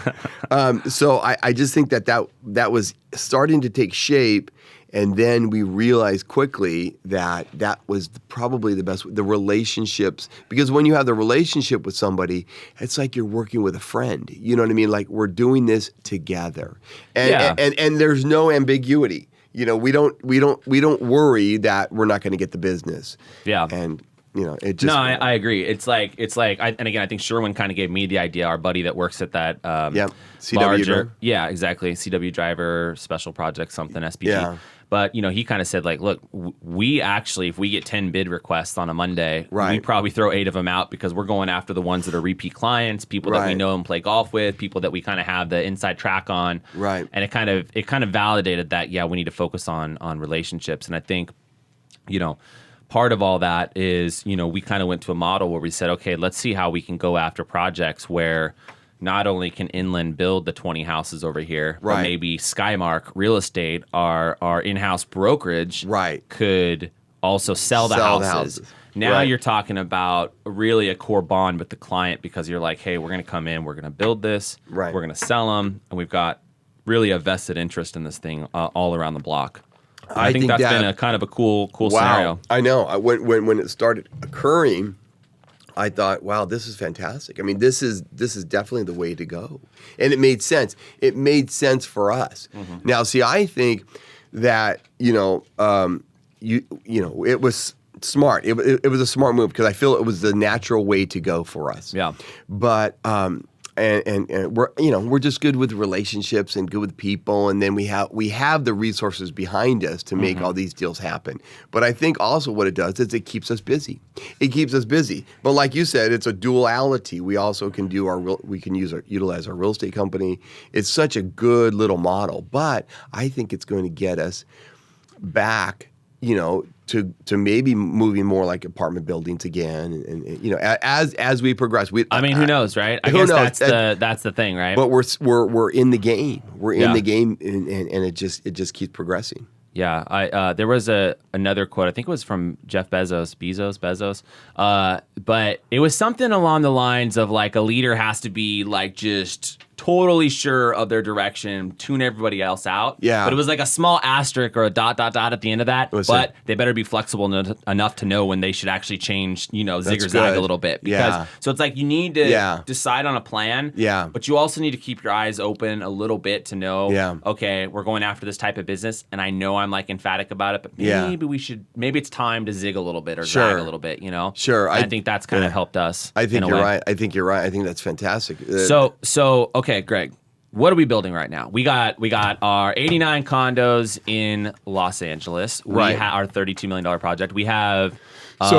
So I just think that was starting to take shape. And then we realized quickly that that was probably the best, the relationships, because when you have the relationship with somebody, it's like you're working with a friend. You know what I mean? Like we're doing this together. And there's no ambiguity. You know, we don't worry that we're not going to get the business. Yeah. And you know, it just. No, I agree. It's like, and again, I think Sherwin kind of gave me the idea. Our buddy that works at that, CW larger, driver. Yeah, exactly. CW driver, special project, something SPG. Yeah. But you know, he kind of said like, look, we actually, if we get 10 bid requests on a Monday, we probably throw 8 of them out because we're going after the ones that are repeat clients, people that we know and play golf with, people that we kind of have the inside track on. Right. And it kind of validated that we need to focus on relationships. And I think, you know, part of all that is, you know, we kind of went to a model where we said, okay, let's see how we can go after projects where not only can Inland build the 20 houses over here, but maybe Skymark Real Estate, our in-house brokerage, could also sell the houses. Now you're talking about really a core bond with the client because you're like, hey, we're going to come in, we're going to build this, we're going to sell them, and we've got really a vested interest in this thing all around the block. I think that's been a kind of a cool scenario. I know. When it started occurring, I thought, wow, this is fantastic. I mean, this is definitely the way to go. And it made sense. It made sense for us. Mm-hmm. Now, see, I think that, you know, it was smart. It was a smart move because I feel it was the natural way to go for us. Yeah. But and we're just good with relationships and good with people, and then we have the resources behind us to make all these deals happen. But I think also what it does is it keeps us busy. It keeps us busy. But like you said, it's a duality. We also can utilize our real estate company. It's such a good little model. But I think it's going to get us back, you know, to maybe moving more like apartment buildings again, and you know, as we progress. Who knows, right? I guess that's the thing, right? But we're in the game. We're in the game, and it just keeps progressing. Yeah, there was another quote. I think it was from Jeff Bezos. But it was something along the lines of like a leader has to be like just totally sure of their direction, tune everybody else out. Yeah. But it was like a small asterisk or a ... at the end of that. But they better be flexible enough to know when they should actually change, you know, zig or zag a little bit. So it's like you need to decide on a plan. Yeah. But you also need to keep your eyes open a little bit to know, okay, we're going after this type of business, and I know I'm like emphatic about it, but maybe it's time to zig a little bit or zag a little bit, you know? Sure. I think that's kind of helped us. I think you're right. I think that's fantastic. So okay, Greg, what are we building right now? We got our 89 condos in Los Angeles. We have our $32 million project. We have a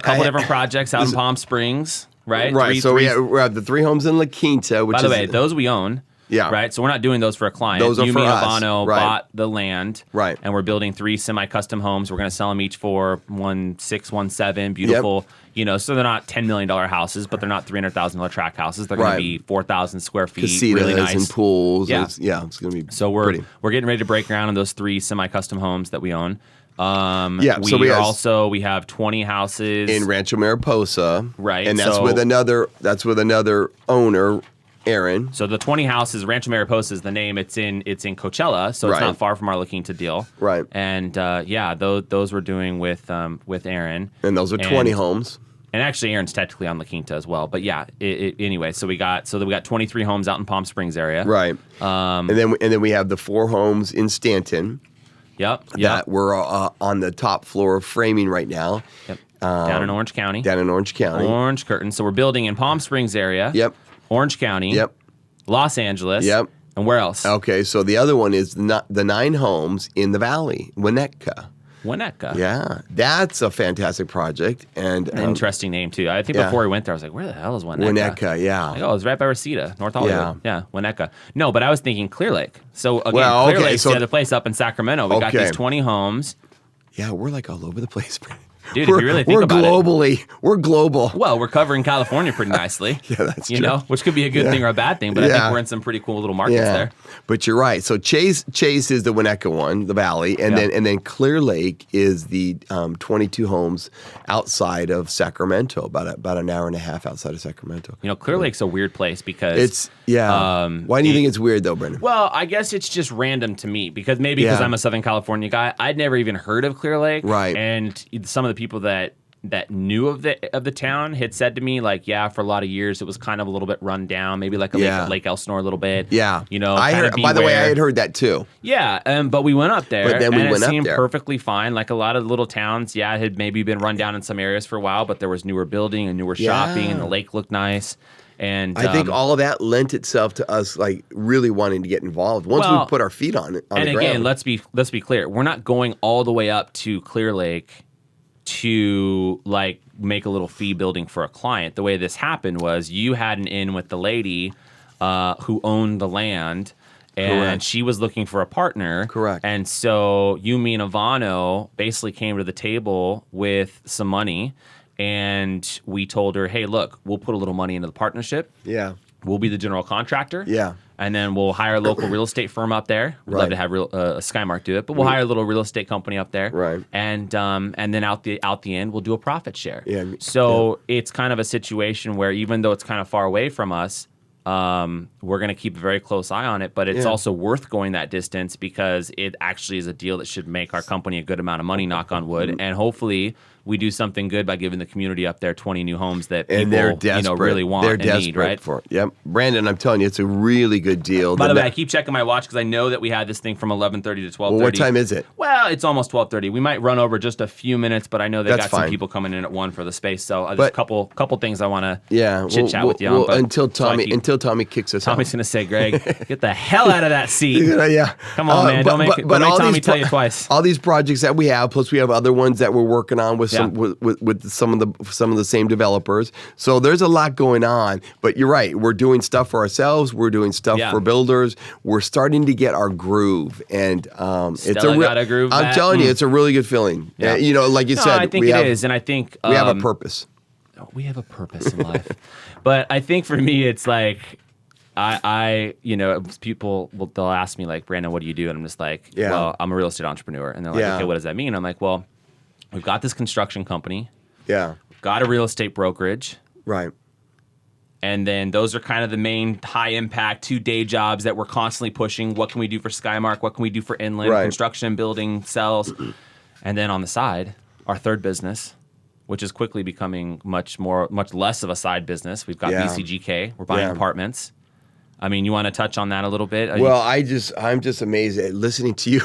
couple different projects out in Palm Springs, right? Right. We have the 3 homes in La Quinta, which by the way, those we own. Yeah. Right. So we're not doing those for a client. Those are for us. Abano bought the land. Right. And we're building 3 semi-custom homes. We're going to sell them each for $1.6, $1.7. Beautiful. Yep. You know, so they're not $10 million houses, but they're not $300,000 track houses. They're going to be 4,000 square feet. Casitas really nice. And pools. Yeah. It's going to be so we're getting ready to break ground on those 3 semi-custom homes that we own. We have 20 houses in Rancho Mariposa. Right. And that's with another owner, Aaron. So the 20 houses, Rancho Mariposa is the name. It's in Coachella, so it's not far from our La Quinta deal. Right. And those we're doing with Aaron. And those are 20 homes. And actually, Aaron's technically on La Quinta as well. But yeah, anyway, so we got 23 homes out in Palm Springs area. Right. And then we have the 4 homes in Stanton. Yep. That we're on the top floor of framing right now. Yep. Down in Orange County. Orange Curtain. So we're building in Palm Springs area. Yep. Orange County. Yep. Los Angeles. Yep. And where else? Okay, so the other one is the 9 homes in the valley, Winnetka. Yeah, that's a fantastic project. And interesting name, too. I think before we went there, I was like, where the hell is Winnetka? Winnetka, yeah. Like, it's right by Reseda, North Hollywood. Yeah, Winnetka. No, but I was thinking Clear Lake. So, again, Clear Lake's the other place up in Sacramento. We got these 20 homes. Yeah, we're like all over the place. Dude, if you really think about it. We're global. Well, we're covering California pretty nicely. Yeah, that's true. You know, which could be a good thing or a bad thing, but I think we're in some pretty cool little markets there. But you're right. So Chase is the Winnetka one, the valley, and then Clear Lake is the 22 homes outside of Sacramento, about an hour and a half outside of Sacramento. You know, Clear Lake's a weird place because Yeah. Why do you think it's weird though, Brendan? Well, I guess it's just random to me because because I'm a Southern California guy, I'd never even heard of Clear Lake. Right. And some of the people that knew of the town had said to me, like, yeah, for a lot of years it was kind of a little bit run down, maybe like a Lake Elsinore a little bit. Yeah. You know, I heard, by the way, I had heard that too. Yeah, but we went up there. But then we went it up seemed there. perfectly fine. Like a lot of little towns, it had maybe been run down in some areas for a while, but there was newer building and newer shopping, and the lake looked nice. And I think all of that lent itself to us like really wanting to get involved once we put our feet on it. And again, let's be clear, we're not going all the way up to Clear Lake to like make a little fee building for a client. The way this happened was you had an in with the lady who owned the land, and she was looking for a partner. Correct. And so you, me, and Abano basically came to the table with some money, and we told her, hey, look, we'll put a little money into the partnership. Yeah. We'll be the general contractor. Yeah. And then we'll hire a local real estate firm up there. We'd love to have Skymark do it, but we'll hire a little real estate company up there. Right. And then out the end, we'll do a profit share. Yeah. So it's kind of a situation where even though it's kind of far away from us, we're going to keep a very close eye on it, but it's also worth going that distance because it actually is a deal that should make our company a good amount of money, knock on wood, and hopefully we do something good by giving the community up there 20 new homes that people really want and need, right? For it. Yep. Brandon, I'm telling you, it's a really good deal. By the way, I keep checking my watch because I know that we had this thing from 11:30 to 12:30. Well, what time is it? Well, it's almost 12:30. We might run over just a few minutes, but I know they got some people coming in at 1 for the space. So there's a couple things I want to chit chat with you on. But until Tommy kicks us out. Tommy's going to say, Greg, get the hell out of that seat. Yeah. Come on, man. Don't make Tommy tell you twice. All these projects that we have, plus we have other ones that we're working on with some of the same developers. So there's a lot going on. But you're right. We're doing stuff for ourselves. We're doing stuff for builders. We're starting to get our groove, and it's a groove. I'm telling you, it's a really good feeling. Yeah. You know, like you said, I think it is, and I think we have a purpose. We have a purpose in life, but I think for me, it's like. People they'll ask me like, Brandon, what do you do? And I'm just like, well, I'm a real estate entrepreneur. And they're like, okay, what does that mean? I'm like, well, we've got this construction company. Yeah. We've got a real estate brokerage. Right. And then those are kind of the main high impact 2 day jobs that we're constantly pushing. What can we do for Skymark? What can we do for Inland? Construction, building, sales. And then on the side, our third business, which is quickly becoming much less of a side business. We've got BCGK. We're buying apartments. I mean, you want to touch on that a little bit? Well, I'm just amazed at listening to you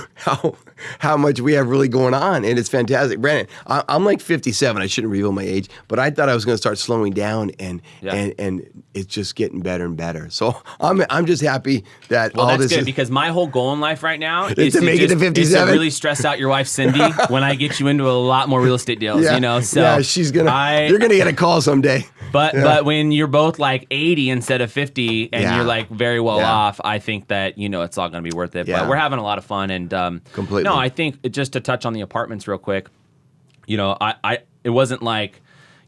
how much we have really going on, and it's fantastic. Brandon, I'm like 57. I shouldn't reveal my age, but I thought I was going to start slowing down, and it's just getting better and better. So I'm just happy that all that's this good is, because my whole goal in life right now is to make it to 57. Is to really stress out your wife Cindy when I get you into a lot more real estate deals. Yeah. You know, so she's gonna. You're gonna get a call someday. But when you're both like 80 instead of 50, and you're like very well off, I think that it's all going to be worth it. But we're having a lot of fun, and completely. No, I think just to touch on the apartments real quick, it wasn't like.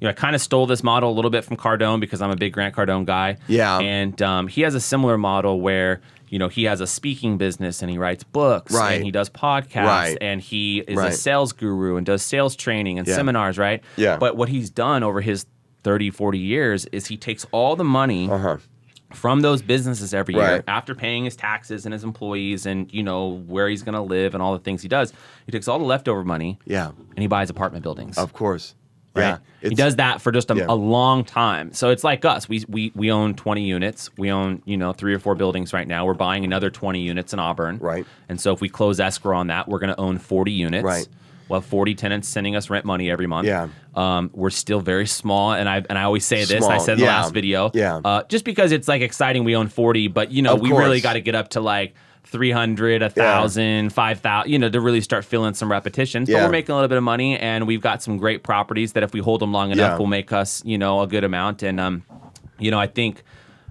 I kind of stole this model a little bit from Cardone because I'm a big Grant Cardone guy. Yeah. And he has a similar model where, he has a speaking business and he writes books and he does podcasts and he is a sales guru and does sales training and seminars, right? Yeah. But what he's done over his 30, 40 years is he takes all the money from those businesses every year after paying his taxes and his employees and, where he's going to live and all the things he does. He takes all the leftover money and he buys apartment buildings. Of course. Right? Yeah, he does that for just a long time. So it's like us. We own 20 units. We own 3 or 4 buildings right now. We're buying another 20 units in Auburn. Right. And so if we close escrow on that, we're going to own 40 units. Right. We'll have 40 tenants sending us rent money every month. Yeah. We're still very small, and I always say this. I said in the last video. Yeah. Just because it's like exciting, we own 40, but we really got to get up to like 300, 1,000, 5,000, to really start filling some repetitions. But we're making a little bit of money, and we've got some great properties that if we hold them long enough will make us, a good amount. And, I think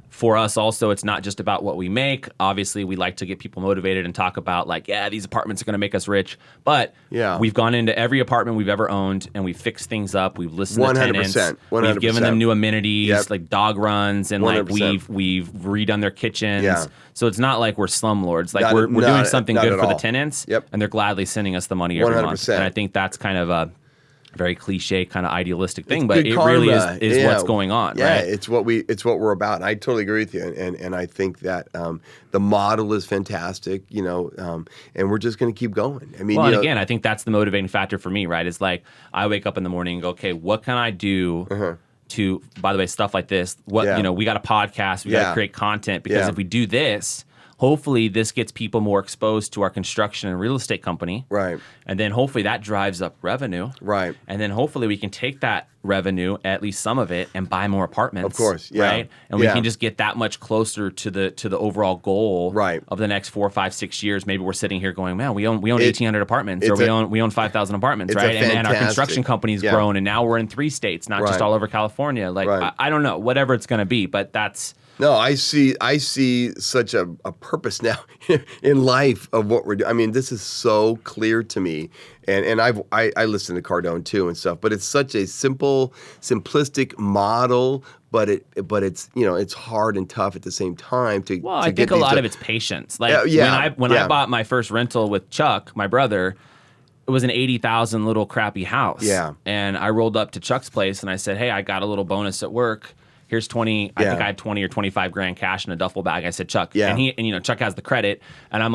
for us also, it's not just about what we make. Obviously, we like to get people motivated and talk about these apartments are going to make us rich. But we've gone into every apartment we've ever owned, and we've fixed things up. We've listened to tenants. 100%. We've given them new amenities like dog runs, and 100%. we've redone their kitchens. Yeah. So it's not like we're slumlords. Like we're doing something good for the tenants, and they're gladly sending us the money every month. And I think that's kind of very cliche kind of idealistic thing, It's but good it karma. really is what's going on, yeah, right? it's what we're about. And I totally agree with you. And I think that the model is fantastic, and we're just going to keep going. I mean, Well, and again, I think that's the motivating factor for me, right? Is like I wake up in the morning and go, okay, what can I do to, by the way, stuff like this, we got a podcast, we got to create content, because if we do this, hopefully this gets people more exposed to our construction and real estate company. Right. And then hopefully that drives up revenue. Right. And then hopefully we can take that revenue, at least some of it, and buy more apartments. Of course, yeah. Right. And we can just get that much closer to the overall goal of the next 4, 5, 6 years. Maybe we're sitting here going, man, we own 1,800 apartments, or we own 5,000 apartments, right? And our construction company's grown, and now we're in 3 states, not just all over California. Like I don't know, whatever it's going to be, but that's. No, I see such a purpose now in life of what we're doing. I mean, this is so clear to me, and I listen to Cardone too and stuff. But it's such a simplistic model. But it's it's hard and tough at the same time to. Well, I think a lot of it's patience. Like when I bought my first rental with Chuck, my brother. It was an $80,000 little crappy house. Yeah. And I rolled up to Chuck's place and I said, hey, I got a little bonus at work. Here's 20. I think I had 20 or 25 grand cash in a duffel bag. I said, Chuck, and Chuck has the credit, and I'm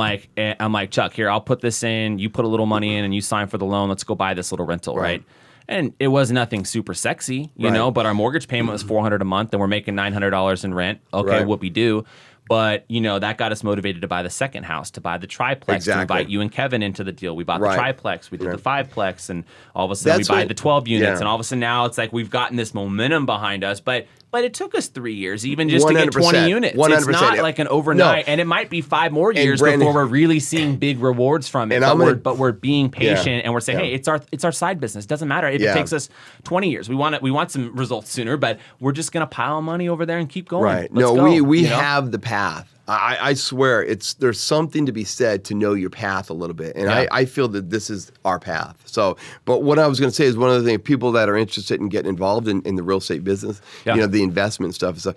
like, Chuck, here, I'll put this in. You put a little money in, and you sign for the loan. Let's go buy this little rental, right? And it was nothing super sexy, you know, but our mortgage payment was $400 a month, and we're making $900 in rent. Okay, whoopie-doo. But, that got us motivated to buy the second house, to buy the triplex, to invite you and Kevin into the deal. We bought the triplex, we did the fiveplex, and all of a sudden we buy the 12 units. And all of a sudden now it's like we've gotten this momentum behind us. But it took us 3 years even just to get 20 units. 100%. It's not like an overnight. No. And it might be 5 more years before we're really seeing big rewards from it. But we're being patient and we're saying, hey, it's our side business. It doesn't matter if it takes us 20 years. We want some results sooner, but we're just going to pile money over there and keep going. Right. We have the path. I swear there's something to be said to know your path a little bit. And I feel that this is our path. So, but what I was going to say is one of the things, people that are interested in getting involved in the real estate business, the investment stuff. So,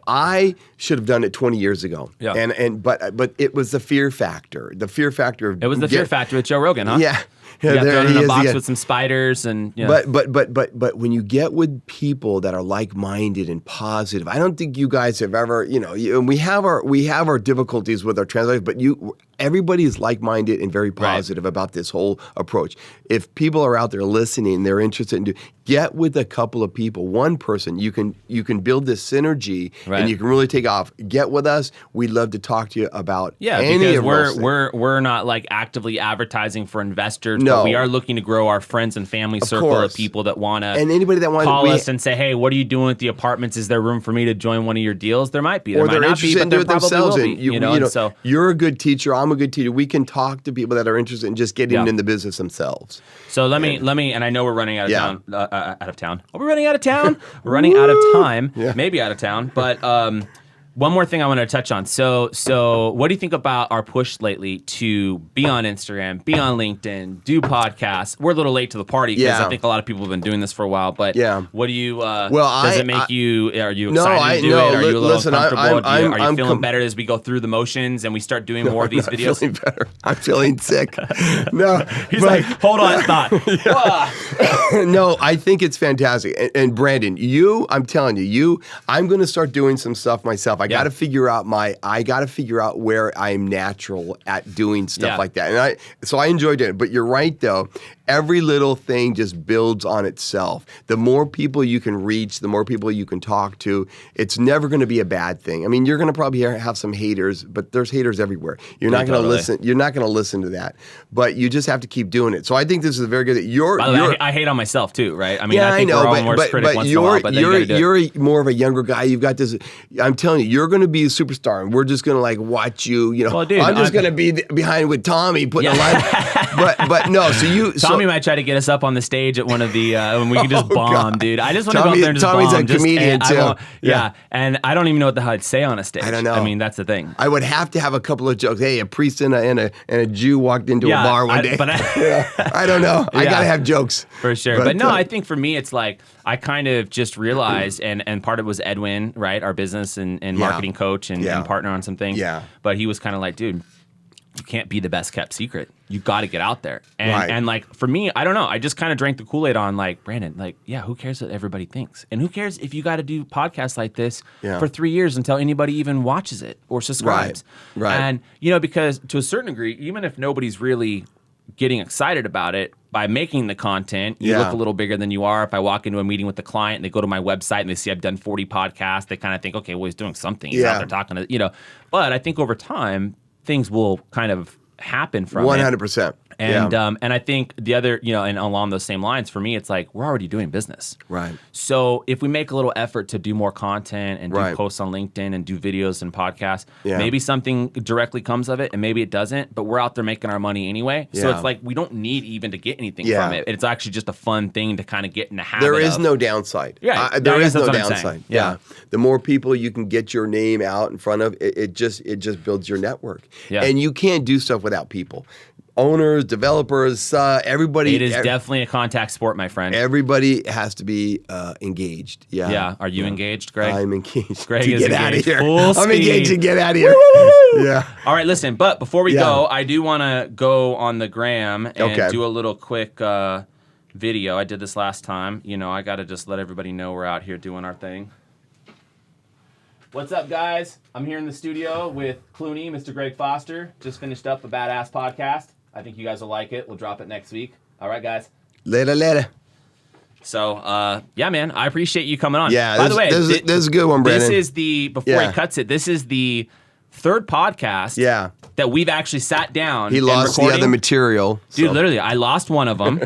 I should have done it 20 years ago. Yeah. But it was the fear factor. The fear factor of fear factor with Joe Rogan, huh? Yeah. Yeah, thrown in a box with some spiders and But when you get with people that are like-minded and positive, I don't think you guys have ever, and we have our difficulties with our translators, but everybody is like-minded and very positive about this whole approach. If people are out there listening, they're interested in get with a couple of people, one person, you can build this synergy and you can really take off. Get with us. We'd love to talk to you about any of because we're not like actively advertising for investors. No. But we are looking to grow our friends and family circle of people that want to call us and say, hey, what are you doing with the apartments? Is there room for me to join one of your deals? There might be. There might not be, but there probably will be. So you're a good teacher. I'm a good teacher. We can talk to people that are interested in just getting in the business themselves. So let me, and I know we're running out of town. Are we running out of town? We're running out of time. Maybe out of town, but one more thing I wanted to touch on. So what do you think about our push lately to be on Instagram, be on LinkedIn, do podcasts? We're a little late to the party because I think a lot of people have been doing this for a while. But what do you? Does it make you? Are you excited to do it? Are you a little uncomfortable? Are you feeling better as we go through the motions and we start doing more of these videos? I'm feeling better. I'm feeling sick. No, he's like, hold on, thought. No, I think it's fantastic. And Brandon, I'm telling you, I'm going to start doing some stuff myself. I got to figure out where I'm natural at doing stuff like that. And so I enjoyed it. But you're right though. Every little thing just builds on itself. The more people you can reach, the more people you can talk to, it's never going to be a bad thing. I mean, you're going to probably have some haters, but there's haters everywhere. You're not going to listen. You're not going to listen to that. But you just have to keep doing it. So I think this is a very good thing. By the way, I hate on myself too, right? I mean, I think we're all worst critic once in a while, but you're more of a younger guy. You've got this. I'm telling you, you're going to be a superstar, and we're just going to like watch you. Well, dude, I'm just going to be behind with Tommy putting a line. But no, Tommy might try to get us up on the stage at one of the when we can just bomb, dude. I just want to go up there and just Tommy's bomb. Tommy's a comedian too. And I don't even know what the hell I'd say on a stage. I don't know. I mean, that's the thing. I would have to have a couple of jokes. Hey, a priest and a Jew walked into a bar one day. But I don't know. I got to have jokes. For sure. But no, I think for me, it's like I kind of just realized, and part of it was Edwin, right? Our business and marketing coach and partner on some things. Yeah. But he was kind of like, dude, you can't be the best kept secret. You got to get out there. And Right. and like for me, I don't know. I just kind of drank the Kool-Aid on like, Brandon, like, yeah, who cares what everybody thinks? And who cares if you got to do podcasts like this for 3 years until anybody even watches it or subscribes? Right. And, you know, because to a certain degree, even if nobody's really getting excited about it, by making the content, you look a little bigger than you are. If I walk into a meeting with the client and they go to my website and they see I've done 40 podcasts, they kind of think, okay, well, he's doing something. He's out there talking to, you know. But I think over time, things will kind of happen from 100%. And I think the other, you know, and along those same lines, for me, it's like we're already doing business. Right. So if we make a little effort to do more content and do posts on LinkedIn and do videos and podcasts, maybe something directly comes of it and maybe it doesn't, but we're out there making our money anyway. So it's like we don't need even to get anything from it. It's actually just a fun thing to kind of get in the habit There is of. no downside. Yeah, there is no that's what I'm saying. downside. Yeah. The more people you can get your name out in front of, it just builds your network. Yeah. And you can't do stuff without people. Owners, developers, everybody. It is definitely a contact sport, my friend. Everybody has to be engaged. Yeah. Yeah. Are you engaged, Greg? I'm engaged. Greg to is get out of engaged. here. Full I'm speed. engaged to get out of here. Yeah. All right, listen, but before we go, I do want to go on the gram and do a little quick video. I did this last time. You know, I got to just let everybody know we're out here doing our thing. What's up, guys? I'm here in the studio with Clooney, Mr. Greg Foster. Just finished up a badass podcast. I think you guys will like it. We'll drop it next week. All right, guys. Later. So, yeah, man, I appreciate you coming on. Yeah. By the way, this is a good one, Brandon. This is before he cuts it, this is the third podcast that we've actually sat down. He lost the other material. Dude, literally, I lost one of them.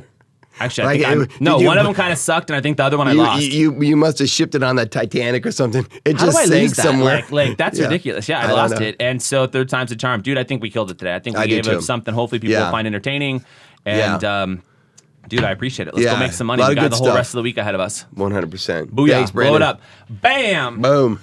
Actually, I think one of them kind of sucked, and I think the other one I lost. You must have shipped it on the Titanic or something. It How just do I sank lose that? somewhere. Like that's ridiculous. Yeah, I lost know. it. And so third time's a charm. Dude, I think we killed it today. I think we I did gave it too. something hopefully people will find entertaining. And dude, I appreciate it. Let's go make some money. We got the whole rest of the week ahead of us. 100%. Booyah. Thanks, Blow Brandon. it up. Bam. Boom.